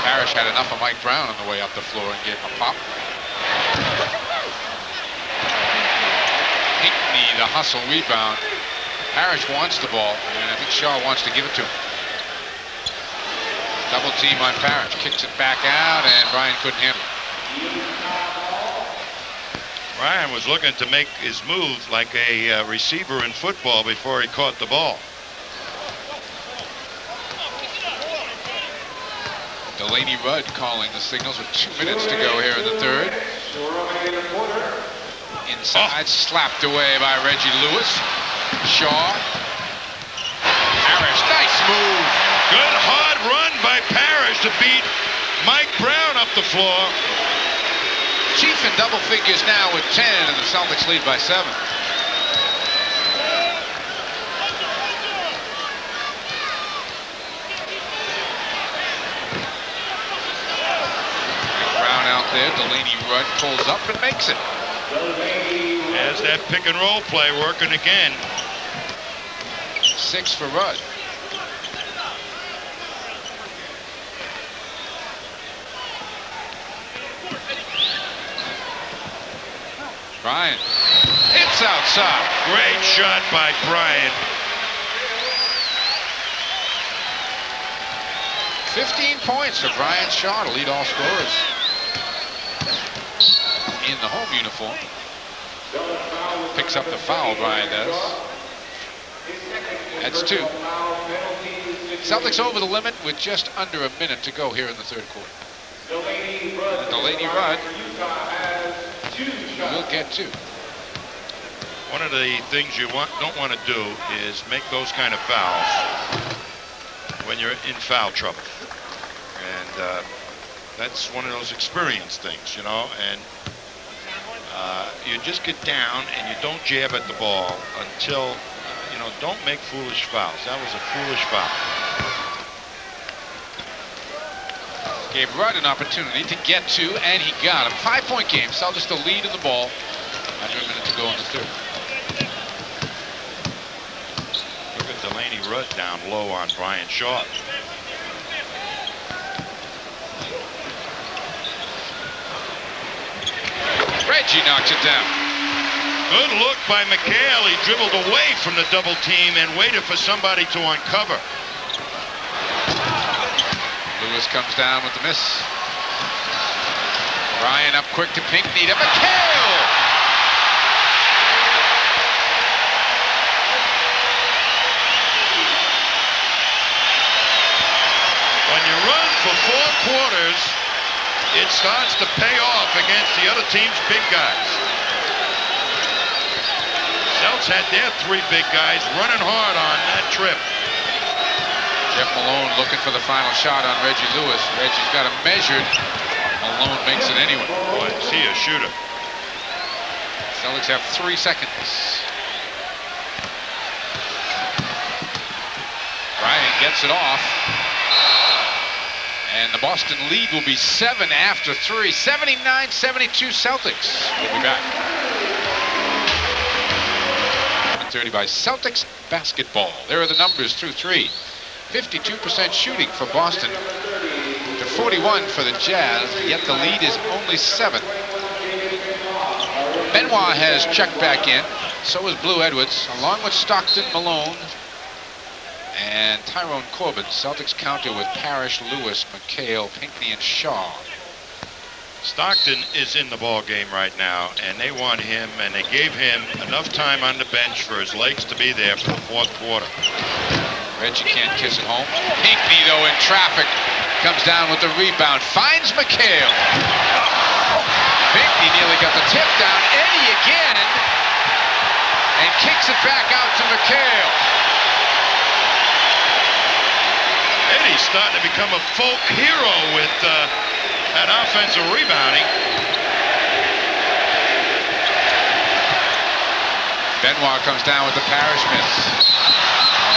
Parrish had enough of Mike Brown on the way up the floor and gave him a pop. Pinkney, the hustle rebound. Parrish wants the ball, and I think Shaw wants to give it to him. Double team on Parrish. Kicks it back out, and Brian couldn't handle it. Brian was looking to make his move like a receiver in football before he caught the ball. Delaney Rudd calling the signals with 2 minutes to go here in the third. Inside, slapped away by Reggie Lewis. Shaw. Parrish, nice move. Good hard run by Parrish to beat Mike Brown up the floor. Chief in double figures now with 10, and the Celtics lead by 7. Brown out there. Delaney Rudd pulls up and makes it. As that pick and roll play working again. 6 for Rudd. Brian. It's outside. Great shot by Brian. 15 points for Brian Shaw to lead all scorers in the home uniform. Picks up the foul, Brian does. That's 2. Celtics over the limit with just under a minute to go here in the third quarter. Delaney Rudd will get 2. One of the things you don't want to do is make those kind of fouls when you're in foul trouble. And that's one of those experience things, you know, and you just get down and you don't jab at the ball until, you know, don't make foolish fouls. That was a foolish foul. Gave Rudd an opportunity to get 2, and he got him. 5-point game. Celtics the lead in the ball. Under a minute to go in the third. Look at Delaney Rudd down low on Brian Shaw. Reggie knocks it down. Good look by McHale. He dribbled away from the double team and waited for somebody to uncover. Lewis comes down with the miss. Ryan up quick to Pinckney to McHale. When you run for 4 quarters, it starts to pay off against the other team's big guys. Celts had their 3 big guys running hard on that trip. Jeff Malone looking for the final shot on Reggie Lewis. Reggie's got him measured. Malone makes it anyway. Boy, is he a shooter. Celtics have 3 seconds. Ryan gets it off. And the Boston lead will be 7 after 3. 79-72 Celtics. We'll be back. 30 by Celtics basketball. There are the numbers through 3. 52% shooting for Boston to 41 for the Jazz, yet the lead is only 7. Benoit has checked back in. So is Blue Edwards, along with Stockton, Malone, and Tyrone Corbin. Celtics counter with Parrish, Lewis, McHale, Pinckney, and Shaw. Stockton is in the ball game right now, and they want him, and they gave him enough time on the bench for his legs to be there for the 4th quarter. Reggie can't kiss it home. Pinckney, though, in traffic, comes down with the rebound, finds McHale. Pinckney nearly got the tip down. Eddie again, and kicks it back out to McHale. Eddie's starting to become a folk hero with that offensive rebounding. Benoit comes down with the Parrish miss.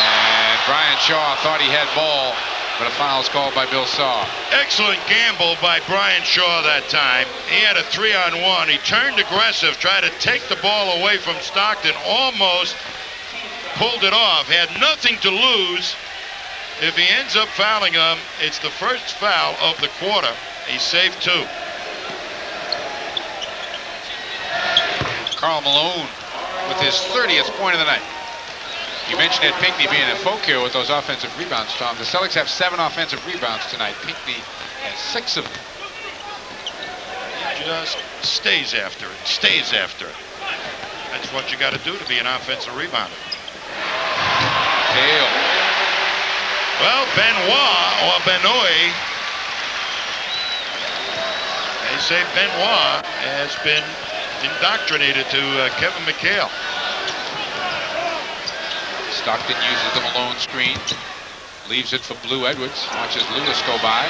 And Brian Shaw thought he had ball, but a foul's called by Bill Saw. Excellent gamble by Brian Shaw that time. He had a 3-on-1. He turned aggressive, tried to take the ball away from Stockton, almost pulled it off. Had nothing to lose. If he ends up fouling him, it's the first foul of the quarter. He saved 2. Karl Malone with his 30th point of the night. You mentioned Ed Pinckney being a folk hero with those offensive rebounds, Tom. The Celtics have 7 offensive rebounds tonight. Pinckney has 6 of them. He just stays after it, stays after it. That's what you got to do to be an offensive rebounder. Hale. Well, Benoit or Benoit. They say Benoit has been indoctrinated to Kevin McHale. Stockton uses the Malone screen. Leaves it for Blue Edwards. Watches Lewis go by.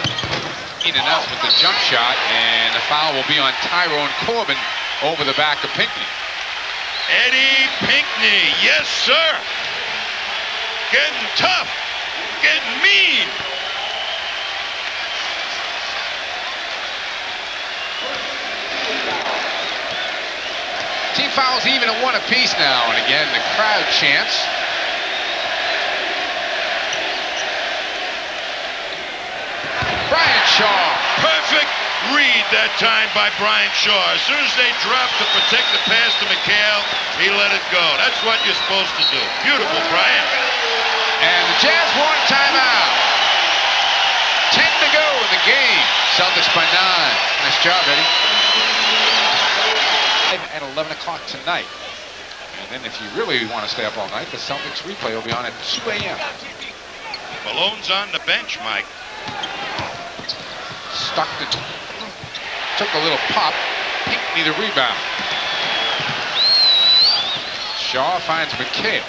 In and out with the jump shot. And the foul will be on Tyrone Corbin over the back of Pinckney. Eddie Pinckney. Yes, sir. Getting tough. Getting mean. Team fouls even at 1 apiece now, and again the crowd chants. Brian Shaw. Perfect read that time by Brian Shaw. As soon as they dropped to protect the pass to McHale, he let it go. That's what you're supposed to do. Beautiful, Brian. And the Jazz want a timeout. 10 to go in the game. Celtics by 9. Nice job, Eddie. At 11 o'clock tonight. And then if you really want to stay up all night, the Celtics replay will be on at 2 a.m. Malone's on the bench, Mike. Stockton took a little pop. Pinckney the rebound. Shaw finds McHale.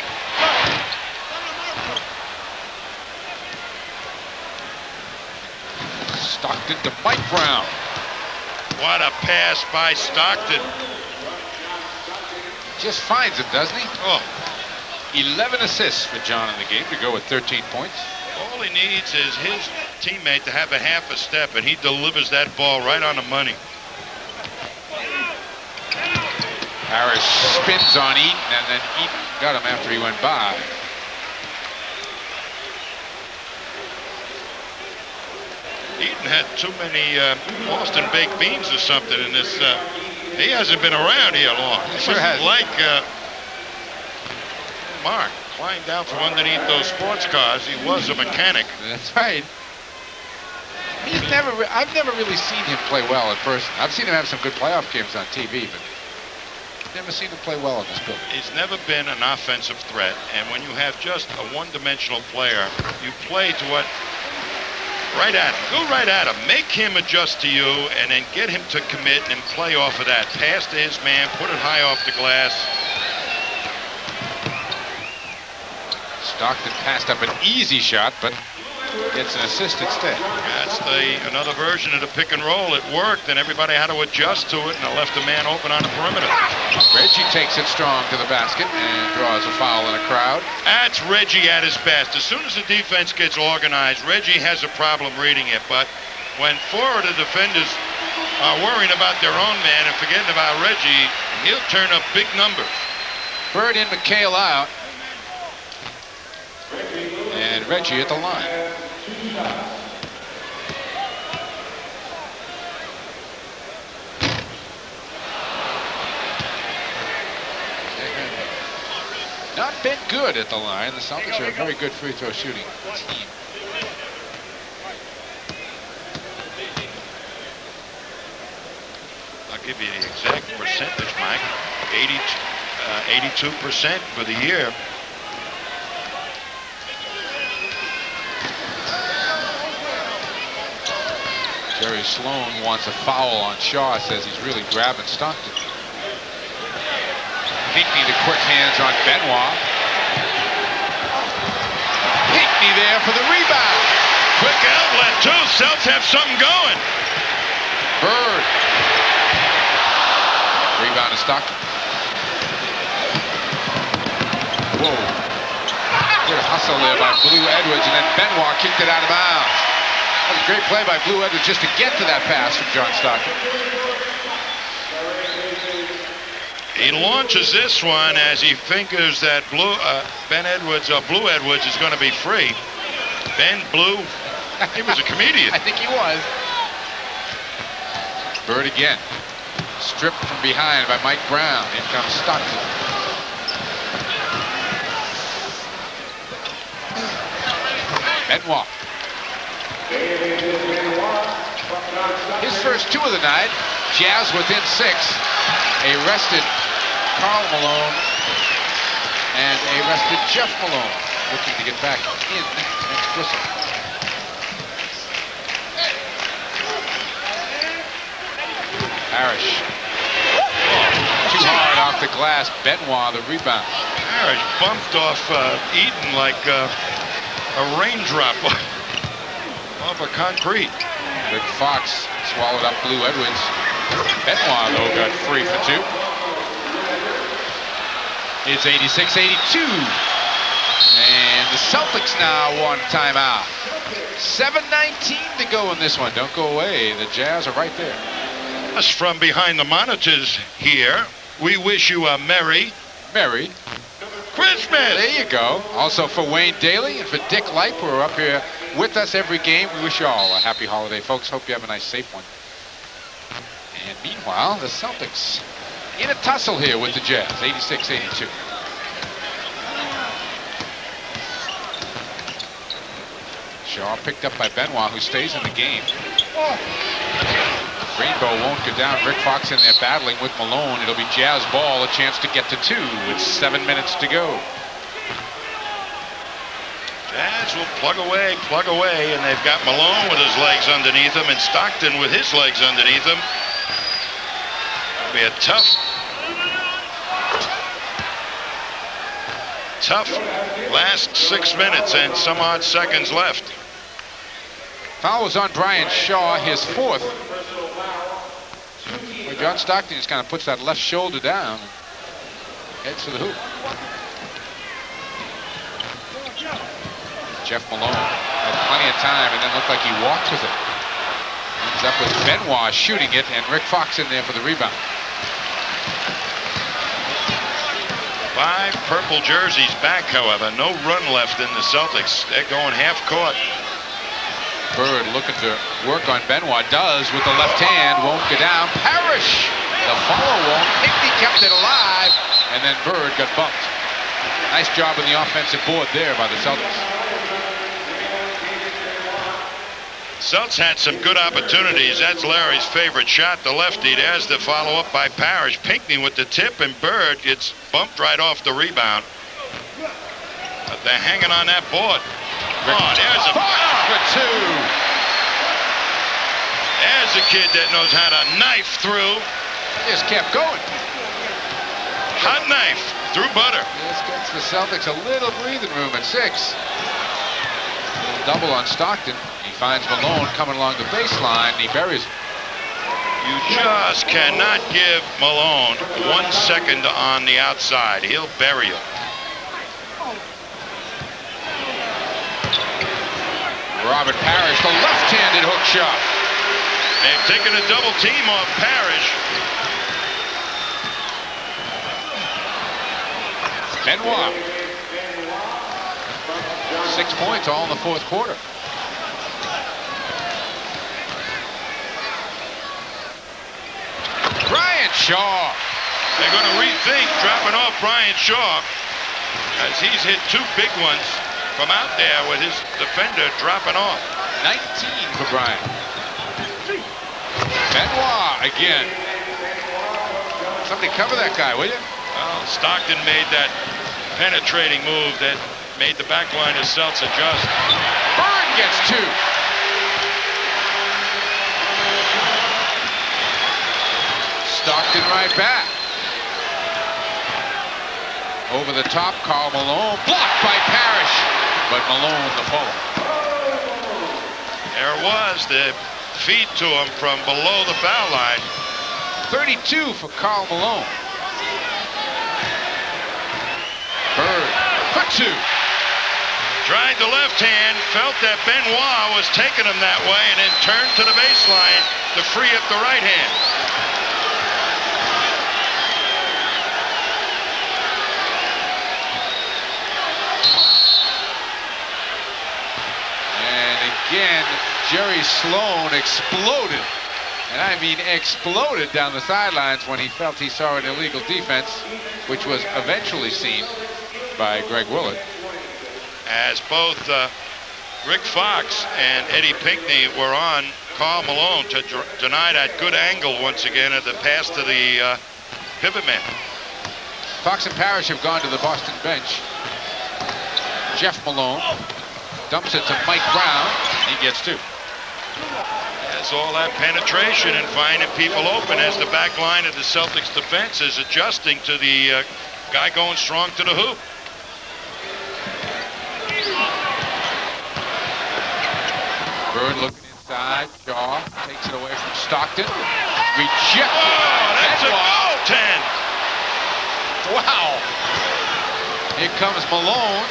Stockton to Mike Brown. What a pass by Stockton. Just finds him, doesn't he? Oh. 11 assists for John in the game to go with 13 points. All he needs is his teammate to have a half a step, and he delivers that ball right on the money. Harris spins on Eaton, and then Eaton got him after he went by. Eaton had too many Boston baked beans or something in this He hasn't been around here long. He sure has. Like Mark climbed out from underneath those sports cars. He was a mechanic. That's right. I've never really seen him play well in person. I've seen him have some good playoff games on TV, but never seen him play well in this building. He's never been an offensive threat, and when you have just a one-dimensional player, you play to what. Right at him. Go right at him. Make him adjust to you, and then get him to commit and play off of that. Pass to his man, put it high off the glass. Stockton passed up an easy shot, but gets an assist instead. That's another version of the pick and roll. It worked, and everybody had to adjust to it, and it left a man open on the perimeter. Reggie takes it strong to the basket and draws a foul in a crowd. That's Reggie at his best. As soon as the defense gets organized, Reggie has a problem reading it, but when four of the defenders are worrying about their own man and forgetting about Reggie, he'll turn up big numbers. Bird in, McHale out. And Reggie at the line. Not been good at the line. The Celtics are a very good free throw shooting team. I'll give you the exact percentage, Mike. 82% for the year. Jerry Sloan wants a foul on Shaw, says he's really grabbing Stockton. Pinckney, the quick hands on Benoit. Pinckney there for the rebound. Quick outlet, too. Celts have something going. Bird. Rebound to Stockton. Whoa. Good hustle there by Blue Edwards, and then Benoit kicked it out of bounds. That was a great play by Blue Edwards just to get to that pass from John Stockton. He launches this one as he figures that Blue Edwards is going to be free. Ben Blue, he was a comedian. I think he was. Bird again. Stripped from behind by Mike Brown. In comes Stockton. Benoit. His first two of the night. Jazz within 6. A rested Karl Malone and a rested Jeff Malone looking to get back in next whistle. Parrish. Too hard off the glass. Benoit the rebound. Parrish bumped off Eden like a raindrop off of concrete. Rick Fox swallowed up Blue Edwards. Benoit, though, got free for 2. It's 86-82. And the Celtics now want timeout. 7:19 to go in this one. Don't go away. The Jazz are right there. Us from behind the monitors here, we wish you a Merry Christmas. There you go. Also for Wayne Daly and for Dick Lipe, who are up here with us every game. We wish you all a happy holiday, folks. Hope you have a nice, safe one. And meanwhile, the Celtics in a tussle here with the Jazz, 86-82. Shaw picked up by Benoit, who stays in the game. Rainbow won't go down. Rick Fox in there battling with Malone. It'll be Jazz ball, a chance to get to 2 with 7 minutes to go. Jazz will plug away, and they've got Malone with his legs underneath him and Stockton with his legs underneath him. It'll be a tough last 6 minutes and some odd seconds left. Foul was on Brian Shaw, his 4th. Well, John Stockton just kind of puts that left shoulder down and heads to the hoop. Jeff Malone had plenty of time and then looked like he walked with it. Ends up with Benoit shooting it and Rick Fox in there for the rebound. 5 purple jerseys back, however. No run left in the Celtics. They're going half court. Bird looking to work on Benoit. Does with the left hand. Won't go down. Parrish The follow won't. Hickney kept it alive, and then Bird got bumped. Nice job on the offensive board there by the Celtics. Celts had some good opportunities. That's Larry's favorite shot, the lefty. There's the follow-up by Parrish. Pinckney with the tip, and Bird gets bumped right off the rebound. But they're hanging on that board. Oh, there's a for two. There's a kid that knows how to knife through. Just kept going. Hot knife through butter. This gets the Celtics a little breathing room at 6. Double on Stockton. He finds Malone coming along the baseline, and he buries him. You just cannot give Malone 1 second on the outside. He'll bury you. Robert Parrish, the left-handed hook shot. They've taken a double team off Parrish. Benoit. 6 points all in the fourth quarter. Brian Shaw. They're going to rethink dropping off Brian Shaw, as he's hit 2 big ones from out there with his defender dropping off. 19 for Brian. Benoit again. Somebody cover that guy, will you? Well, Stockton made that penetrating move that made the back line of Celts adjust. Bird gets 2. Stockton right back. Over the top, Karl Malone. Blocked by Parrish. But Malone the follow. There was the feed to him from below the foul line. 32 for Karl Malone. Bird for 2. Tried the left hand, felt that Benoit was taking him that way, and then turned to the baseline to free up the right hand. And again, Jerry Sloan exploded. And I mean exploded down the sidelines when he felt he saw an illegal defense, which was eventually seen by Greg Willard. As both Rick Fox and Eddie Pinckney were on Karl Malone to deny that good angle once again at the pass to the pivot man. Fox and Parrish have gone to the Boston bench. Jeff Malone dumps it to Mike Brown. He gets 2. That's all that penetration and finding people open as the back line of the Celtics defense is adjusting to the guy going strong to the hoop. Bird looking inside. Shaw takes it away from Stockton. Rejected. Oh, that's a goaltend. Wow. Here comes Malone.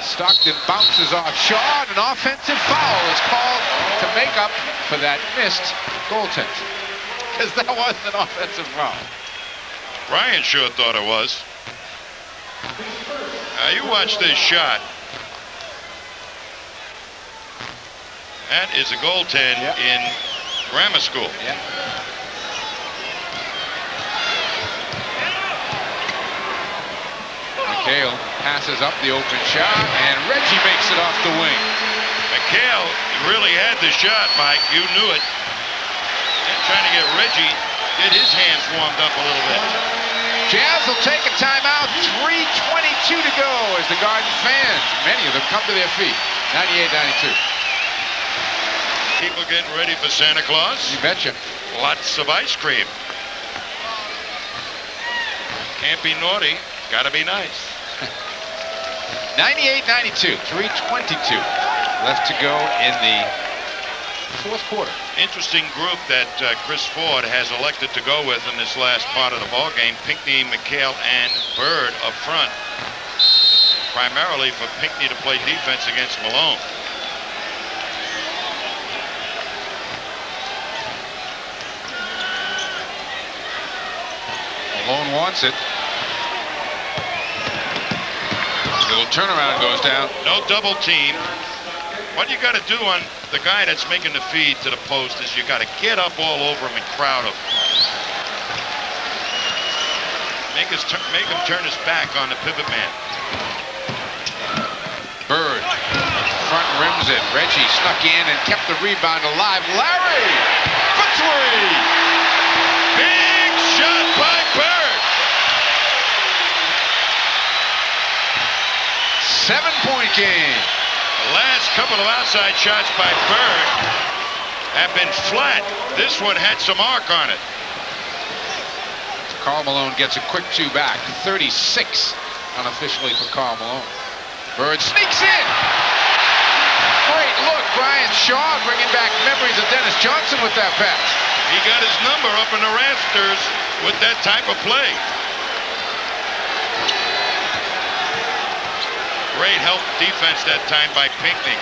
Stockton bounces off Shaw, and an offensive foul is called to make up for that missed goaltend. Because that wasn't an offensive foul. Brian sure thought it was. Now you watch this shot. That is a goaltend in grammar school. Yeah. McHale passes up the open shot, and Reggie makes it off the wing. McHale really had the shot, Mike. You knew it. And trying to get Reggie, get his hands warmed up a little bit. Jazz will take a timeout. 3:22 to go as the Garden fans, many of them, come to their feet. 98-92. People getting ready for Santa Claus. You betcha. Lots of ice cream. Can't be naughty. Gotta be nice. 98-92. 3:22 left to go in the fourth quarter. Interesting group that Chris Ford has elected to go with in this last part of the ball game. Pinckney, McHale, and Bird up front. Primarily for Pinckney to play defense against Malone. Malone wants it. Little turnaround goes down. No double team. What you got to do on the guy that's making the feed to the post is you got to get up all over him and crowd him. Make him turn his back on the pivot man. Bird front rims it. Reggie snuck in and kept the rebound alive. Larry for three. Big shot by Bird. 7-point game. The last couple of outside shots by Bird have been flat. This one had some arc on it. Karl Malone gets a quick 2 back. 36 unofficially for Karl Malone. Bird sneaks in. Great look. Brian Shaw bringing back memories of Dennis Johnson with that pass. He got his number up in the rafters with that type of play. Great help defense that time by Pinckney.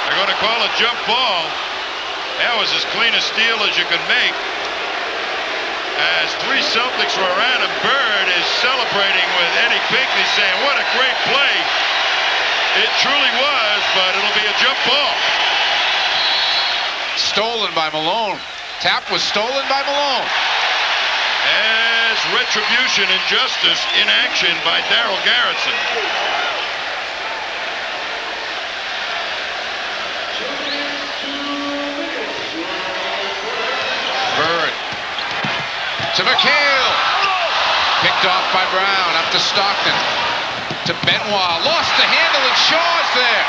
They're going to call a jump ball. That was as clean a steal as you could make. As 3 Celtics were around him, Bird is celebrating with Eddie Pinckney saying, what a great play. It truly was, but it'll be a jump ball. Stolen by Malone. Tap was stolen by Malone. As retribution and justice in action by Darryl Garrison. Bird to McHale. Picked off by Brown. Up to Stockton. To Benoit. Lost the handle and Shaw's there.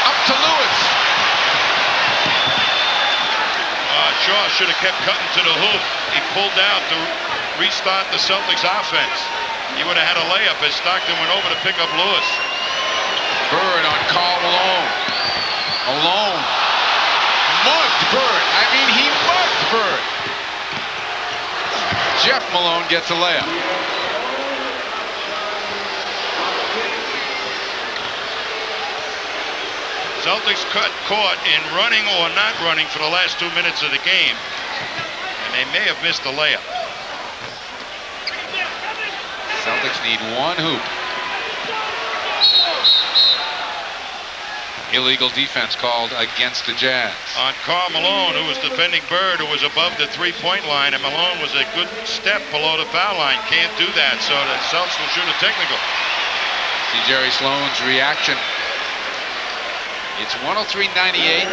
Up to Lewis. Shaw should have kept cutting to the hoop. He pulled out to restart the Celtics offense. He would have had a layup as Stockton went over to pick up Lewis. Bird on Karl Malone. Malone mugged Bird. I mean, he mugged Bird. Jeff Malone gets a layup. Celtics caught in running or not running for the last 2 minutes of the game, and they may have missed the layup. Celtics need 1 hoop. Illegal defense called against the Jazz. On Karl Malone, who was defending Bird, who was above the 3-point line, and Malone was a good step below the foul line. Can't do that, so the Celtics will shoot a technical. See Jerry Sloan's reaction. It's 103-98.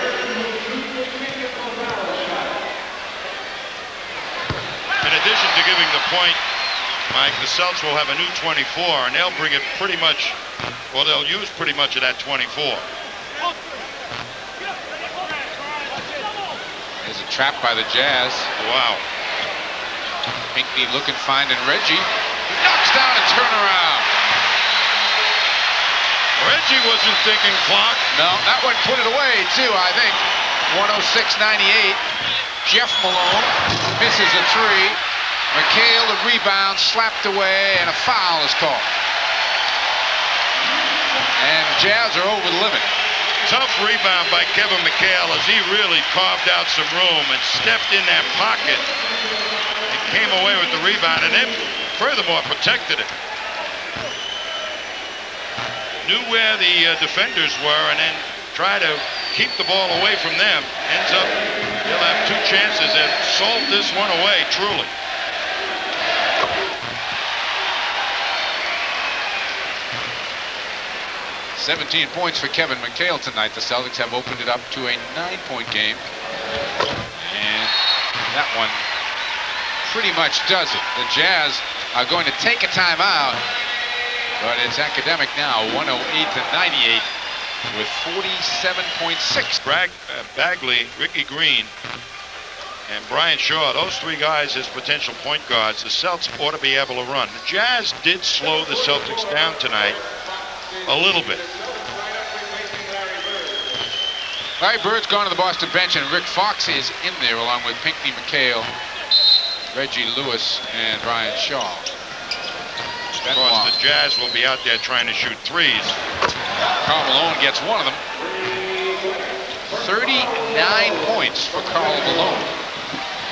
In addition to giving the point, Mike, the Celtics will have a new 24, and they'll bring it pretty much, well, they'll use pretty much of that 24. There's a trap by the Jazz. Wow. Pinckney looking fine, and Reggie knocks down a turnaround. Reggie wasn't thinking clock. No, that one put it away, too, I think. 106-98. Jeff Malone misses a 3. McHale, the rebound, slapped away, and a foul is called. And the Jazz are over the limit. Tough rebound by Kevin McHale as he really carved out some room and stepped in that pocket and came away with the rebound, and then furthermore protected it. Knew where the defenders were and then try to keep the ball away from them. Ends up, he'll have 2 chances and sold this one away, truly. $17 points for Kevin McHale tonight. The Celtics have opened it up to a 9-point game. And that one pretty much does it. The Jazz are going to take a timeout. But it's academic now, 108-98 with 47.6. Bagley, Ricky Green, and Brian Shaw, those 3 guys as potential point guards. The Celtics ought to be able to run. The Jazz did slow the Celtics down tonight a little bit. Larry Bird's gone to the Boston bench, and Rick Fox is in there along with Pinckney, McHale, Reggie Lewis, and Brian Shaw. Of course, the Jazz will be out there trying to shoot 3s. Karl Malone gets one of them. 39 points for Karl Malone.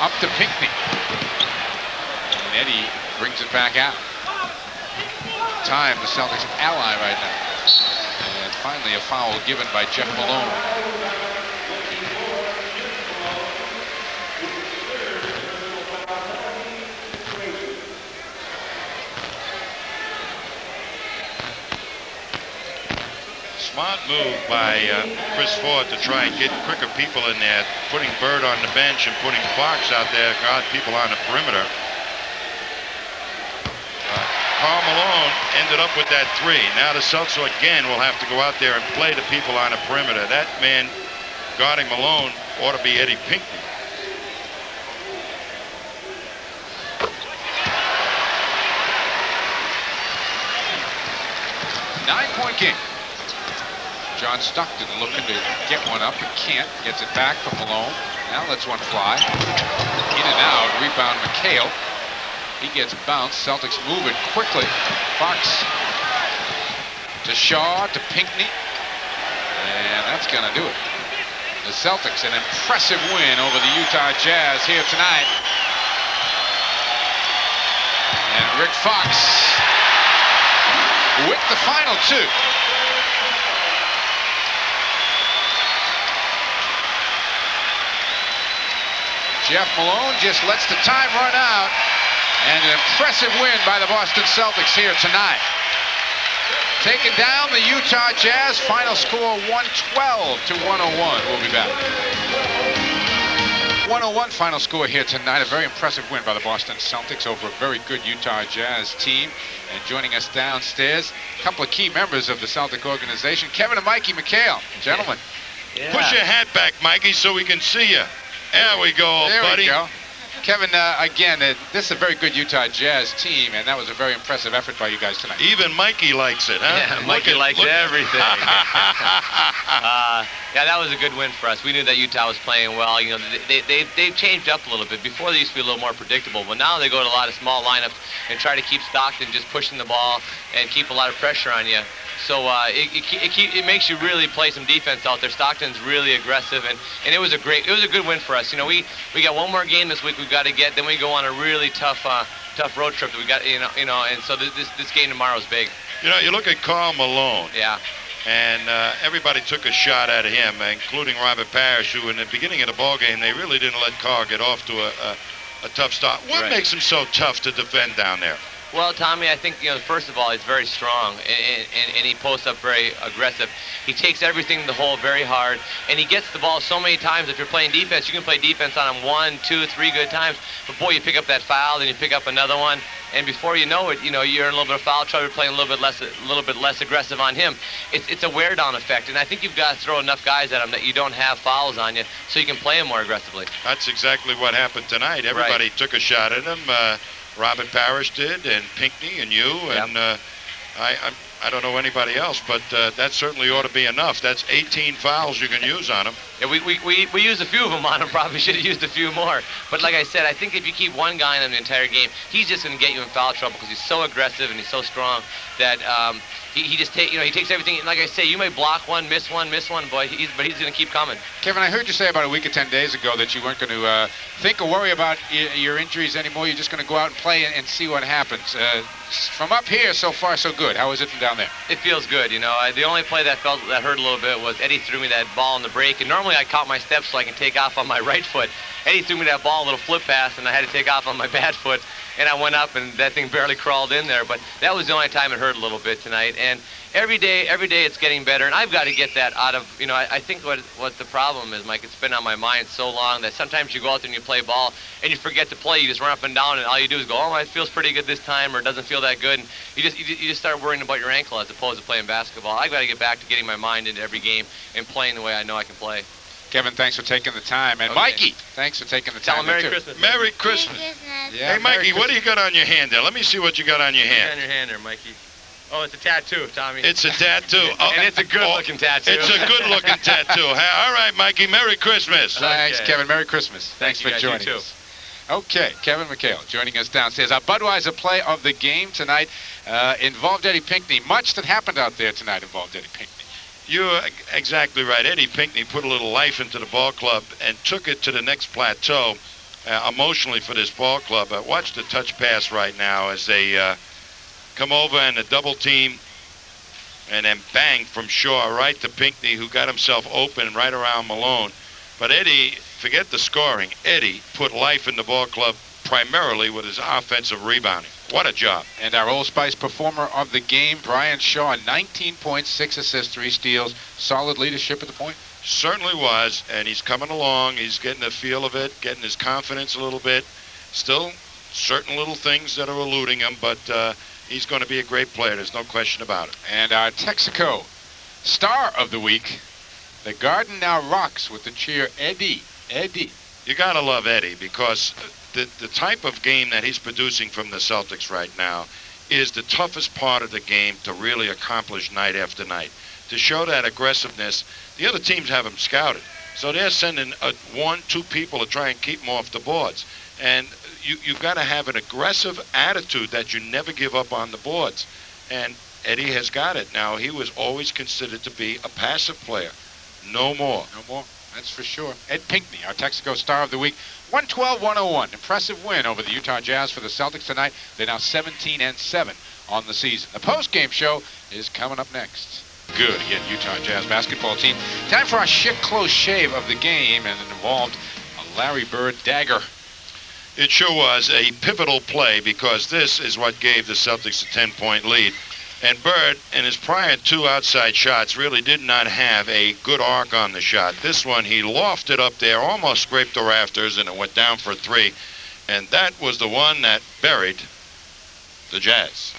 Up to Pinckney. And Eddie brings it back out. Time, the Celtics ally right now. Finally, a foul given by Jeff Malone. Smart move by Chris Ford to try and get quicker people in there, putting Bird on the bench and putting Fox out there to guard people on the perimeter. Karl Malone ended up with that three. Now the Celtics again will have to go out there and play the people on the perimeter. That man guarding Malone ought to be Eddie Pinckney. Nine-point game. John Stockton looking to get one up and can't. Gets it back from Malone. Now lets one fly. In and out. Rebound McHale. He gets bounced. Celtics move it quickly. Fox to Shaw to Pinckney. And that's going to do it. The Celtics, an impressive win over the Utah Jazz here tonight. And Rick Fox with the final two. Jeff Malone just lets the time run out. And an impressive win by the Boston Celtics here tonight. Taking down the Utah Jazz. Final score 112-101. We'll be back. 101 final score here tonight. A very impressive win by the Boston Celtics over a very good Utah Jazz team. And joining us downstairs, a couple of key members of the Celtic organization, Kevin and Mikey McHale. Gentlemen. Yeah. Push your hat back, Mikey, so we can see you. There we go, there buddy. There we go. Kevin, again, this is a very good Utah Jazz team, and that was a very impressive effort by you guys tonight. Even Mikey likes it, huh? Yeah, Mikey likes everything. Yeah, that was a good win for us. We knew that Utah was playing well. You know, they've changed up a little bit. Before they used to be a little more predictable, but now they go to a lot of small lineups and try to keep Stockton just pushing the ball and keep a lot of pressure on you. So it makes you really play some defense out there. Stockton's really aggressive, and it was a good win for us. You know, we got one more game this week we've got to get. Then we go on a really tough road trip that we got. You know, and so this game tomorrow is big. You know, you look at Karl Malone. Yeah. And everybody took a shot at him, including Robert Parrish, who in the beginning of the ball game they really didn't let Karl get off to a tough start. What makes him so tough to defend down there? Well, Tommy, I think, you know, first of all, he's very strong, and he posts up very aggressive. He takes everything in the hole very hard, and he gets the ball so many times. If you're playing defense, you can play defense on him 1, 2, 3 good times. But boy, you pick up that foul, then you pick up another one, and before you know it, you know, you're in a little bit of foul trouble. You're playing a little bit less aggressive on him. It's a wear down effect, and I think you've got to throw enough guys at him that you don't have fouls on you, so you can play him more aggressively. That's exactly what happened tonight. Everybody took a shot at him. Robert Parrish did, and Pinckney, and you, and I don't know anybody else, but that certainly ought to be enough. That's 18 fouls you can use on him. Yeah, we used a few of them on him. Probably should have used a few more. But like I said, I think if you keep one guy in him the entire game, he's just going to get you in foul trouble because he's so aggressive and he's so strong that he takes everything. Like I say, you may block one, miss one, boy, but he's going to keep coming. Kevin, I heard you say about a week or 10 days ago that you weren't going to think or worry about your injuries anymore. You're just going to go out and play and see what happens. From up here, so far so good. How is it from down there? It feels good. You know, the only play that hurt a little bit was Eddie threw me that ball in the break, and normally I caught my steps so I can take off on my right foot. Eddie threw me that ball, a little flip pass, and I had to take off on my bad foot, and I went up, and that thing barely crawled in there. But that was the only time it hurt a little bit tonight. And every day it's getting better, and I've got to get that out of, you know, I think what the problem is, Mike, it's been on my mind so long that sometimes you go out there and you play ball and you forget to play. You just run up and down, and all you do is go, oh, it feels pretty good this time, or it doesn't feel that good. And you just start worrying about your ankle as opposed to playing basketball. I've got to get back to getting my mind into every game and playing the way I know I can play. Kevin, thanks for taking the time. And Mikey, thanks for taking the time. Tell him Merry Christmas. Merry Christmas. Yeah, hey, Mikey, what do you got on your hand there? Let me see what you got on your hand. On your hand there, Mikey. Oh, it's a tattoo, Tommy. It's a tattoo. Oh, and it's a good-looking tattoo. It's a good-looking tattoo. All right, Mikey, Merry Christmas. Thanks, Kevin. Merry Christmas. Thanks for joining us. Okay, Kevin McHale joining us downstairs. Our Budweiser play of the game tonight involved Eddie Pinckney. Much that happened out there tonight involved Eddie Pinckney. You're exactly right. Eddie Pinckney put a little life into the ball club and took it to the next plateau emotionally for this ball club. Watch the touch pass right now as they come over and the double team and then bang from Shaw right to Pinckney, who got himself open right around Malone. But Eddie, forget the scoring. Eddie put life in the ball club primarily with his offensive rebounding. What a job. And our Old Spice performer of the game, Brian Shaw, 19 points, 6 assists, 3 steals. Solid leadership at the point. Certainly was, and he's coming along. He's getting a feel of it, getting his confidence a little bit. Still certain little things that are eluding him, but he's going to be a great player. There's no question about it. And our Texaco star of the week, the Garden now rocks with the cheer, Eddie. Eddie. You got to love Eddie, because the type of game that he's producing from the Celtics right now is the toughest part of the game to really accomplish night after night. To show that aggressiveness, the other teams have him scouted. So they're sending 1-2 people to try and keep him off the boards. And you've got to have an aggressive attitude that you never give up on the boards. And Eddie has got it. Now, he was always considered to be a passive player. No more. No more. That's for sure. Ed Pinckney, our Texaco star of the week. 112-101. Impressive win over the Utah Jazz for the Celtics tonight. They're now 17-7 on the season. The post-game show is coming up next. Good again, Utah Jazz basketball team. Time for our shit close shave of the game, and it involved a Larry Bird dagger. It sure was a pivotal play, because this is what gave the Celtics a 10-point lead. And Bird, in his prior 2 outside shots, really did not have a good arc on the shot. This one, he lofted up there, almost scraped the rafters, and it went down for 3. And that was the one that buried the Jazz.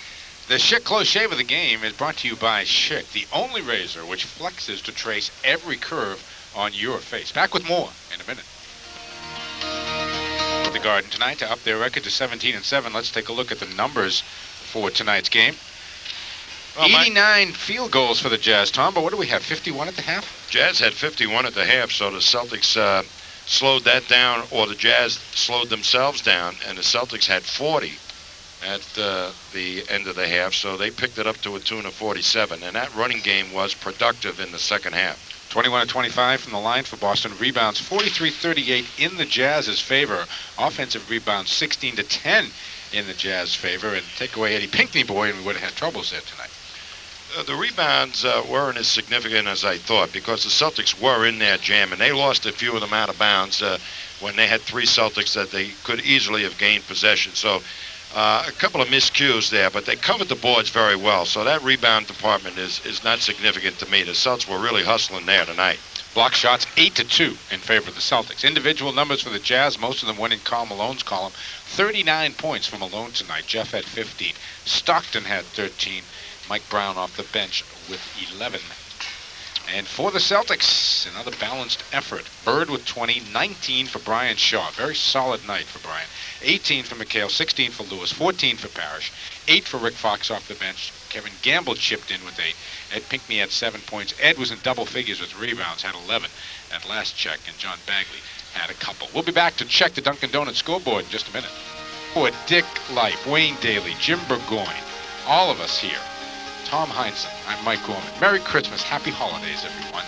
The Schick Close Shave of the game is brought to you by Schick, the only razor which flexes to trace every curve on your face. Back with more in a minute. The Garden tonight to up their record to 17-7. Let's take a look at the numbers for tonight's game. Well, 89 field goals for the Jazz, Tom, but what do we have, 51 at the half? Jazz had 51 at the half, so the Celtics slowed that down, or the Jazz slowed themselves down, and the Celtics had 40 at the end of the half, so they picked it up to a tune of 47, and that running game was productive in the second half. 21-25 from the line for Boston. Rebounds 43-38 in the Jazz's favor. Offensive rebounds 16-10 in the Jazz favor. And take away Eddie Pinckney, boy, and we would have had troubles there tonight. The rebounds weren't as significant as I thought, because the Celtics were in there jamming. They lost a few of them out of bounds when they had 3 Celtics that they could easily have gained possession. So a couple of miscues there, but they covered the boards very well. So that rebound department is not significant to me. The Celtics were really hustling there tonight. Block shots 8-2 in favor of the Celtics. Individual numbers for the Jazz, most of them went in Karl Malone's column. 39 points for Malone tonight. Jeff had 15. Stockton had 13. Mike Brown off the bench with 11. And for the Celtics, another balanced effort. Bird with 20, 19 for Brian Shaw. Very solid night for Brian. 18 for McHale, 16 for Lewis, 14 for Parrish, 8 for Rick Fox off the bench. Kevin Gamble chipped in with 8. Ed Pinckney had 7 points. Ed was in double figures with rebounds, had 11 at last check, and John Bagley had a couple. We'll be back to check the Dunkin' Donuts scoreboard in just a minute. For Dick Life, Wayne Daly, Jim Burgoyne, all of us here. Tom Heinsohn, I'm Mike Gorman. Merry Christmas, Happy Holidays, everyone.